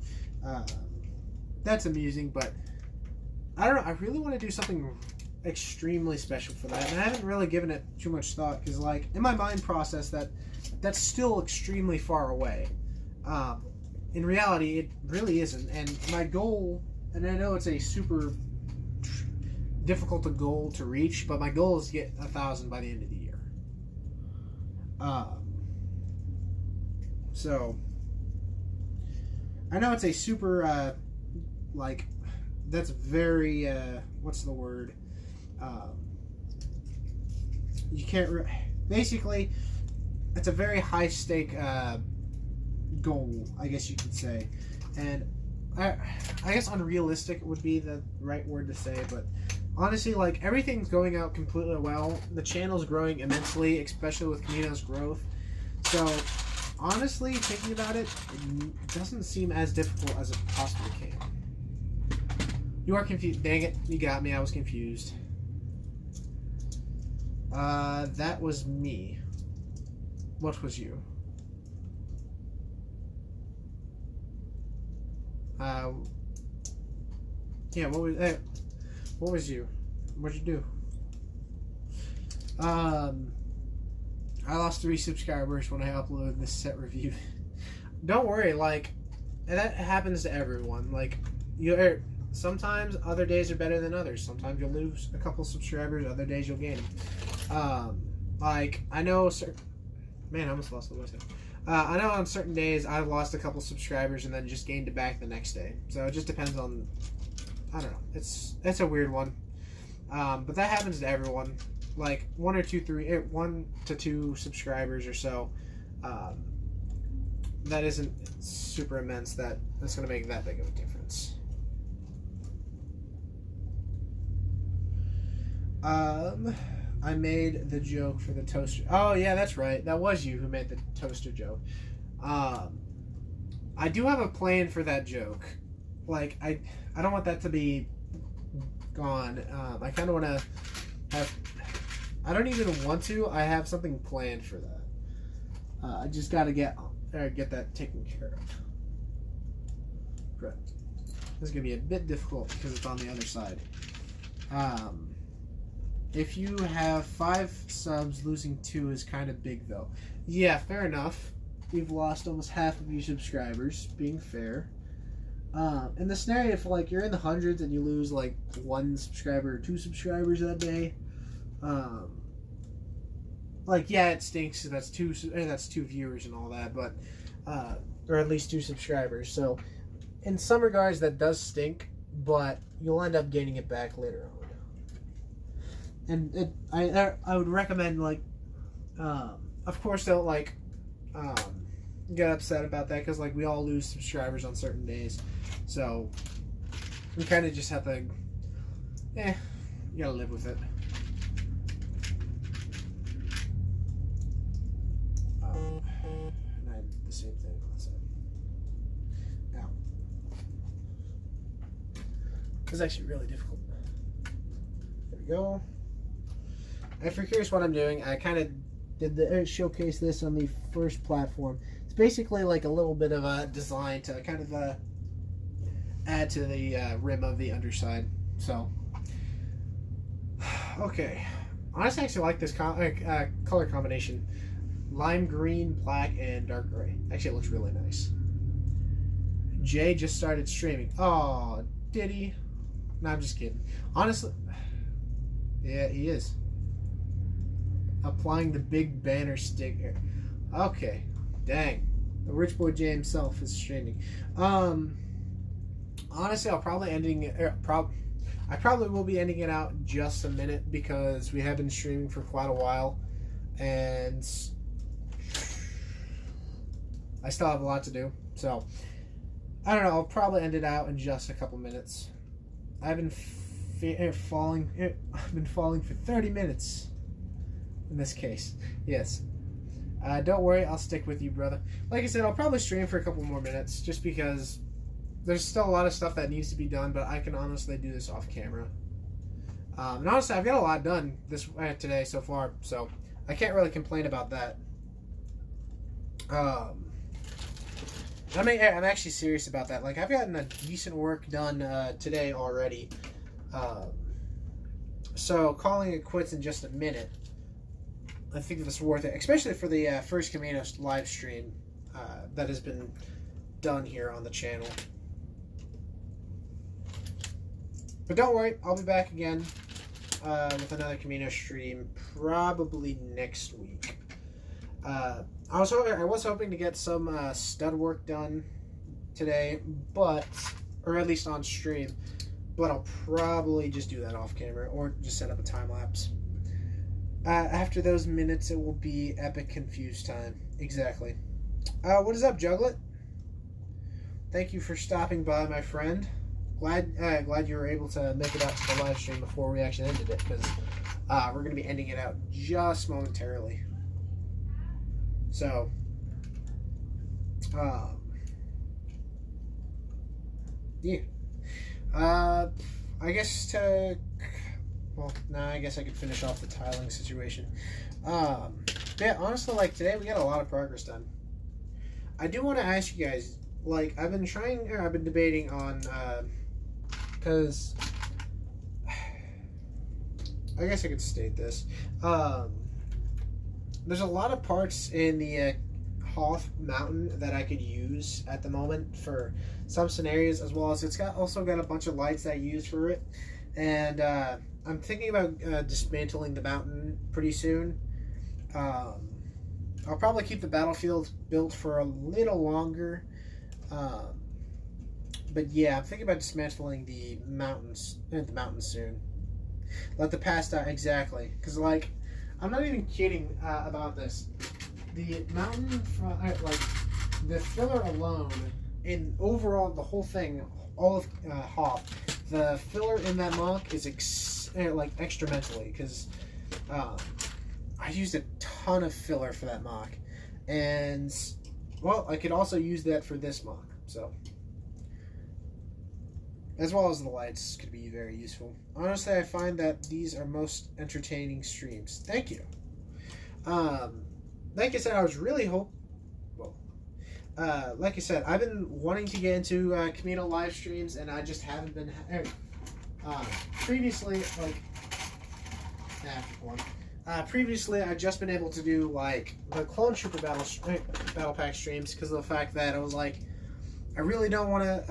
that's amusing, but I don't know, I really want to do something extremely special for that, and I haven't really given it too much thought, because like, in my mind process, that's still extremely far away. In reality, it really isn't, and my goal, and I know it's a super difficult goal to reach, but my goal is to get 1,000 by the end of the year. So I know it's a super like, that's very what's the word, you can't basically, it's a very high stake goal, I guess you could say, and I guess unrealistic would be the right word to say, but honestly, like, everything's going out completely well. The channel's growing immensely, especially with Kamino's growth. So, honestly, thinking about it, it doesn't seem as difficult as it possibly can. You are confused. Dang it, you got me. I was confused. That was me. What was you? Yeah, what was you? What'd you do? I lost 3 subscribers when I uploaded this set review. Don't worry, like, that happens to everyone. Like, sometimes other days are better than others. Sometimes you'll lose a couple subscribers, other days you'll gain them. Like, I know man, I almost lost the voice. I know on certain days I've lost a couple subscribers and then just gained it back the next day. So it just depends on, I don't know. It's a weird one. But that happens to everyone. Like 1 to 2 subscribers or so. That isn't super immense. That's going to make that big of a difference. I made the joke for the toaster. Oh yeah, that's right. That was you who made the toaster joke. I do have a plan for that joke. Like I don't want that to be gone. I kind of want to have. I don't even want to. I have something planned for that. I just got to get that taken care of. Right. This is gonna be a bit difficult because it's on the other side. If you have 5 subs, losing 2 is kind of big though. Yeah, fair enough. We've lost almost half of your subscribers, being fair. In the scenario, if like you're in the hundreds and you lose like 1 subscriber or 2 subscribers that day, like yeah, it stinks. That's 2 viewers and all that, but or at least 2 subscribers. So in some regards, that does stink, but you'll end up gaining it back later on. And I would recommend like, of course don't like get upset about that because like we all lose subscribers on certain days, so we kind of just have to, you gotta live with it. And I did the same thing on that side. Now, it's actually really difficult. There we go. If you're curious what I'm doing, I kind of did showcase this on the first platform. It's basically like a little bit of a design to kind of add to the rim of the underside. So, okay. Honestly, I actually like this color combination. Lime green, black, and dark gray. Actually, it looks really nice. Jay just started streaming. Oh, did he? No, I'm just kidding. Honestly, yeah, he is. Applying the big banner sticker. Okay. Dang. The rich boy Jay himself is streaming. Honestly, I'll probably I probably will be ending it out in just a minute because we have been streaming for quite a while and I still have a lot to do. So, I don't know. I'll probably end it out in just a couple minutes. I've been falling for 30 minutes. In this case, yes. Don't worry, I'll stick with you, brother. Like I said, I'll probably stream for a couple more minutes, just because there's still a lot of stuff that needs to be done, but I can honestly do this off camera. And honestly, I've got a lot done today so far, so I can't really complain about that. I'm actually serious about that. Like, I've gotten a decent work done today already. So calling it quits in just a minute. I think that's worth it, especially for the first Kamino live stream that has been done here on the channel. But don't worry, I'll be back again with another Kamino stream probably next week. I was hoping to get some stud work done today, or at least on stream, but I'll probably just do that off camera or just set up a time lapse. After those minutes, it will be epic confused time. Exactly. What is up, Juglet? Thank you for stopping by, my friend. Glad you were able to make it out to the live stream before we actually ended it, because we're going to be ending it out just momentarily. So, yeah. I guess well, I guess I could finish off the tiling situation. Yeah, honestly, like today we got a lot of progress done. I do want to ask you guys, like, I've been debating on, because, I guess I could state this. There's a lot of parts in the Hoth Mountain that I could use at the moment for some scenarios, as well as it's also got a bunch of lights that I use for it. And, I'm thinking about dismantling the mountain pretty soon. I'll probably keep the battlefield built for a little longer. But yeah, I'm thinking about dismantling the mountains soon. Let the past die, exactly. Because, like, I'm not even kidding about this. The mountain, like, the filler alone, in overall, the whole thing, all of Hoth, the filler in that monk is like extra mentally, because I used a ton of filler for that mock, and well, I could also use that for this mock, so as well as the lights could be very useful. Honestly, I find that these are most entertaining streams. Thank you. Like I said, I was really like I said, I've been wanting to get into Kamino live streams, and I just haven't been. Previously, previously I've just been able to do like the Clone Trooper battle pack streams because of the fact that I was like, I really don't want to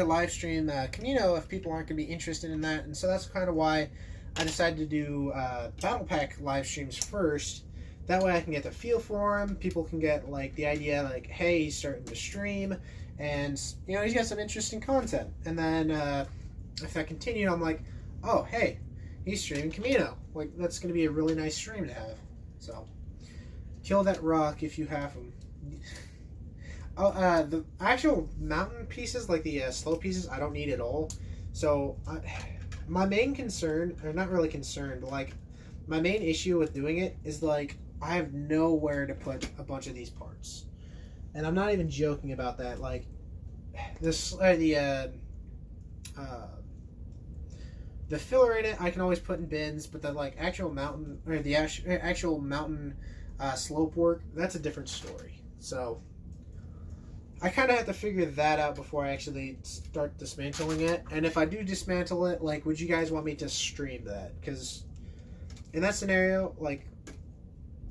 live stream Kamino if people aren't going to be interested in that, and so that's kind of why I decided to do battle pack live streams first. That way I can get the feel for him. People can get like the idea, like, hey, he's starting to stream, and you know he's got some interesting content. And then if I continue, I'm like, oh, hey, he's streaming Kamino. Like that's going to be a really nice stream to have. So kill that rock if you have him. Oh, the actual mountain pieces, like the slow pieces, I don't need at all. So my main concern, or not really concern, but like my main issue with doing it is like I have nowhere to put a bunch of these parts, and I'm not even joking about that. Like this, the filler in it, I can always put in bins, but the like actual mountain or the actual mountain slope work, that's a different story. So I kind of have to figure that out before I actually start dismantling it. And if I do dismantle it, like, would you guys want me to stream that? Because in that scenario, like,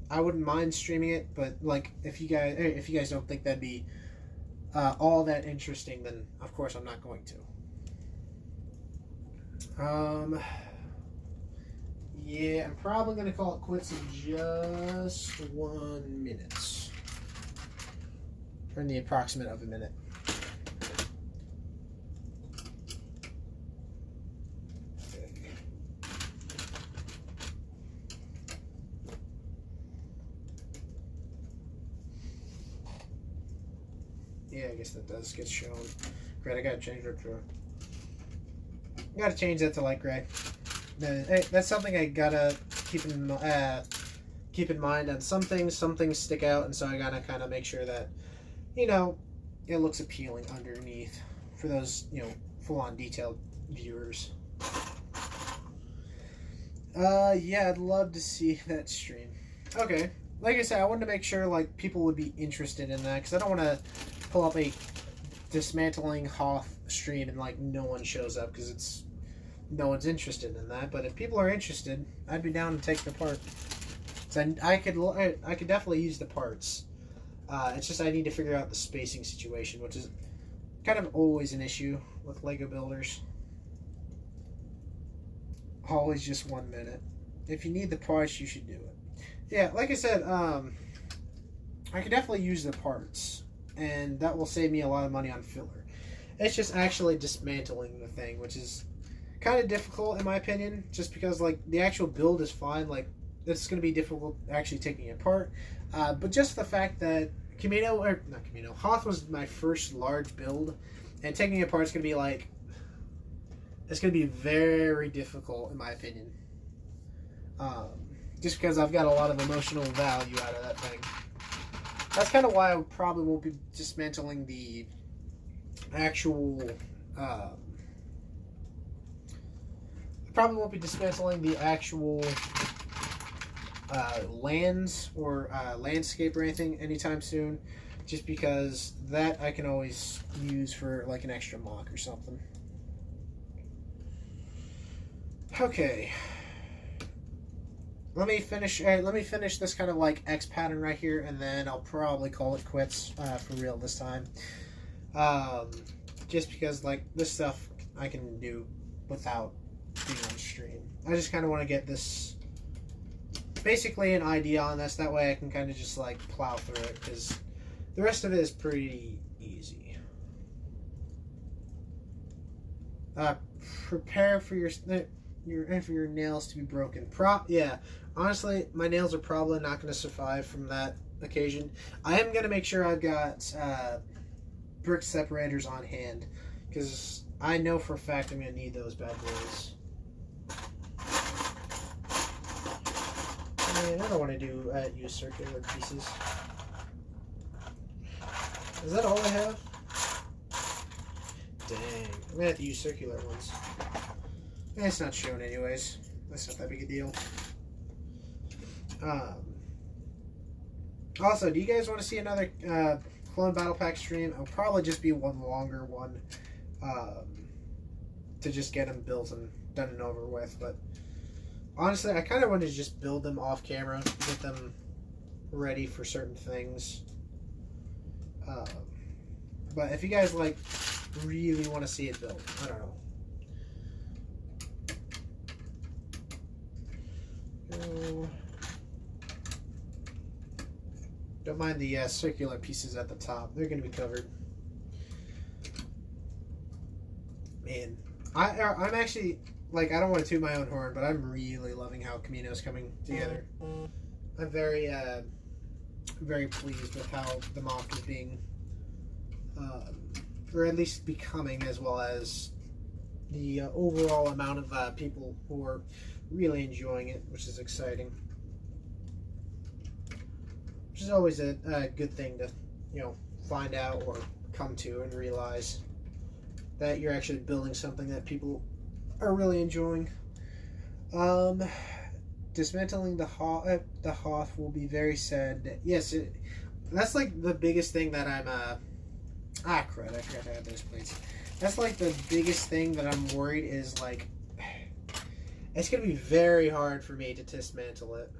I wouldn't mind streaming it, but like, if you guys don't think that'd be all that interesting, then of course I'm not going to. Yeah, I'm probably gonna call it quits in just 1 minute. Or in the approximate of a minute. Yeah, I guess that does get shown. Great, I gotta change that to. I gotta change that to light gray. That's something I gotta keep in mind. And some things stick out, and so I gotta kind of make sure that, you know, it looks appealing underneath for those, you know, full-on detailed viewers. Yeah, I'd love to see that stream. Okay, like I said, I wanted to make sure like people would be interested in that, because I don't want to pull up a dismantling Hoth stream and like no one shows up because no one's interested in that. But if people are interested, I'd be down to take the part. So I could definitely use the parts. It's just I need to figure out the spacing situation, which is kind of always an issue with Lego builders. Always just 1 minute. If you need the parts, you should do it. Yeah, like I said, I could definitely use the parts, and that will save me a lot of money on filler. It's just actually dismantling the thing, which is kind of difficult in my opinion, just because like the actual build is fine. Like it's going to be difficult actually taking it apart. But just the fact that Hoth was my first large build, and taking it apart is going to be like, it's going to be very difficult in my opinion. Just because I've got a lot of emotional value out of that thing. That's kind of why I probably won't be dismantling the actual, lands or landscape or anything anytime soon, just because that I can always use for like an extra mock or something. Okay, let me finish this kind of like X pattern right here, and then I'll probably call it quits for real this time. Just because like this stuff I can do without being on stream. I just kind of want to get this, basically an idea on this. That way I can kind of just like plow through it, because the rest of it is pretty easy. Prepare for your nails to be broken. Yeah, honestly, my nails are probably not going to survive from that occasion. I am going to make sure I've got brick separators on hand, because I know for a fact I'm going to need those bad boys. And I don't want to do use circular pieces. Is that all I have? Dang. I'm going to have to use circular ones. It's not shown anyways. That's not that big a deal. Also, do you guys want to see another Clone Battle Pack stream? It'll probably just be one longer one to just get them built and done and over with. But honestly, I kind of want to just build them off camera, get them ready for certain things. But if you guys like really want to see it built, I don't know. Don't mind the circular pieces at the top. They're going to be covered. Man, I'm actually, like, I don't want to toot my own horn, but I'm really loving how Kamino's coming together. I'm very, very pleased with how the mock is being, or at least becoming, as well as the overall amount of people who are really enjoying it, which is exciting. Which is always a good thing to, you know, find out or come to and realize that you're actually building something that people are really enjoying. Dismantling the Hoth will be very sad. Yes, that's like the biggest thing that I'm. Crud! I forgot to add those plates. That's like the biggest thing that I'm worried is like. It's gonna be very hard for me to dismantle it.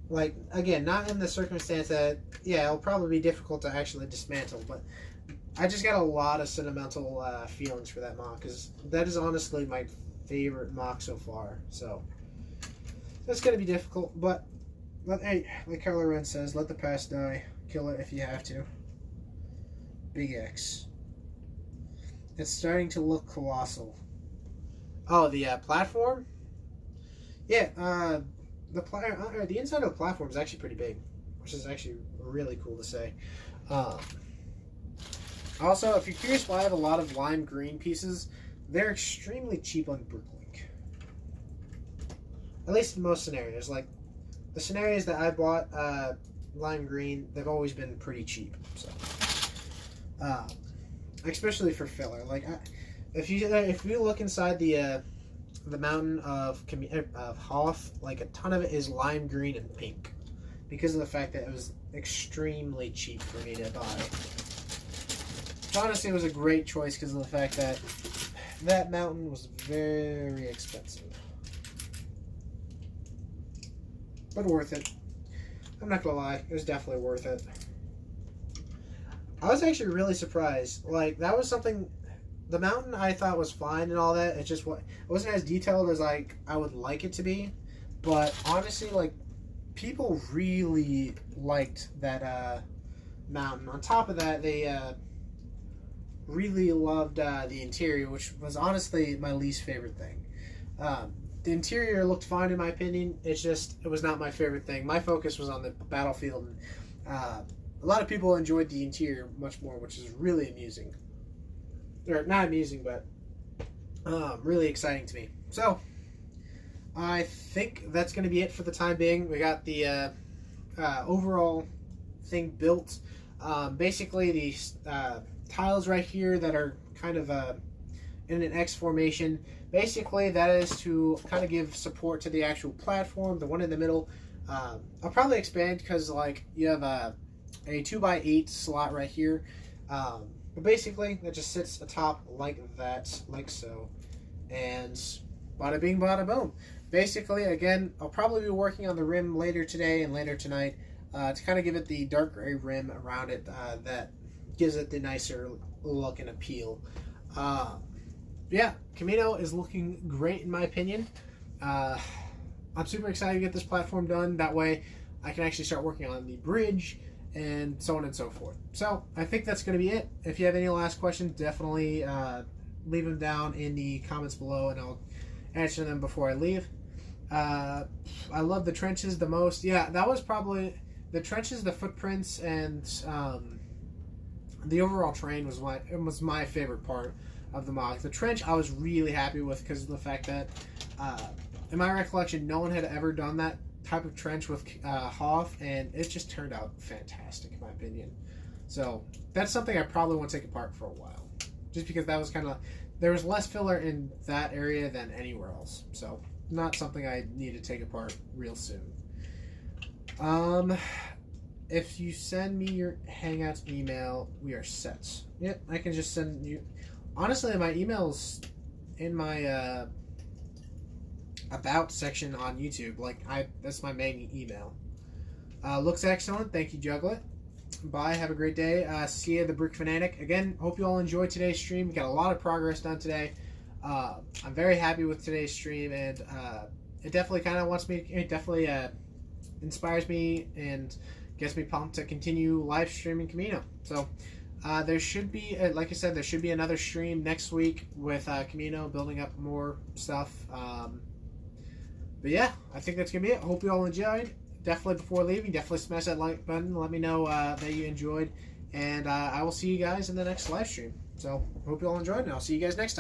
Like, again, not in the circumstance that, yeah, it'll probably be difficult to actually dismantle, but I just got a lot of sentimental feelings for that mock, because that is honestly my favorite mock so far, so that's going to be difficult, but, hey, like Kylo Ren says, let the past die, kill it if you have to. Big X. It's starting to look colossal. Oh, the platform? Yeah, the inside of the platform is actually pretty big, which is actually really cool to say. Also, if you're curious why I have a lot of lime green pieces, they're extremely cheap on Brooklink. At least in most scenarios. Like, the scenarios that I bought lime green, they've always been pretty cheap. So, especially for filler. Like, if you look inside the mountain of Hoth, like a ton of it is lime green and pink because of the fact that it was extremely cheap for me to buy. Honestly, it was a great choice because of the fact that that mountain was very expensive. But worth it. I'm not gonna lie, it was definitely worth it. I was actually really surprised. Like, that was something... The mountain I thought was fine and all that. It's just it wasn't as detailed as like I would like it to be, but honestly, like people really liked that mountain. On top of that, they really loved the interior, which was honestly my least favorite thing. The interior looked fine in my opinion. It was not my favorite thing. My focus was on the battlefield. And, a lot of people enjoyed the interior much more, which is really amusing. Or not amusing, but really exciting to me. So, I think that's going to be it for the time being. We got the overall thing built. Basically, these tiles right here that are kind of in an X formation. Basically, that is to kind of give support to the actual platform. The one in the middle, I'll probably expand because like you have a 2x8 slot right here. But basically, that just sits atop like that, like so. And bada bing, bada boom. Basically, again, I'll probably be working on the rim later today and later tonight to kind of give it the dark gray rim around it that gives it the nicer look and appeal. Yeah, Kamino is looking great in my opinion. I'm super excited to get this platform done. That way, I can actually start working on the bridge and so on and so forth. So I think that's going to be it. If you have any last questions, definitely leave them down in the comments below and I'll answer them before I leave. I love the trenches the most. Yeah, that was probably the trenches, the footprints, and the overall terrain was my favorite part of the mock. The trench I was really happy with because of the fact that, in my recollection, no one had ever done that type of trench with Hoff, and it just turned out fantastic in my opinion. So that's something I probably won't take apart for a while, just because that was kind of, there was less filler in that area than anywhere else. So not something I need to take apart real soon. If you send me your Hangouts email, we are set. Yep, I can just send you. Honestly, my email's in my about section on YouTube. That's my main email. Looks excellent. Thank you, Juglet. Bye. Have a great day. See you, the Brick Fanatic. Again, hope you all enjoyed today's stream. We got a lot of progress done today. I'm very happy with today's stream, and it definitely kind of inspires me and gets me pumped to continue live streaming Kamino. So there should be, like I said, there should be another stream next week with Kamino, building up more stuff. But yeah, I think that's going to be it. Hope you all enjoyed. Definitely, before leaving, definitely smash that like button. Let me know that you enjoyed. And I will see you guys in the next live stream. So hope you all enjoyed, and I'll see you guys next time.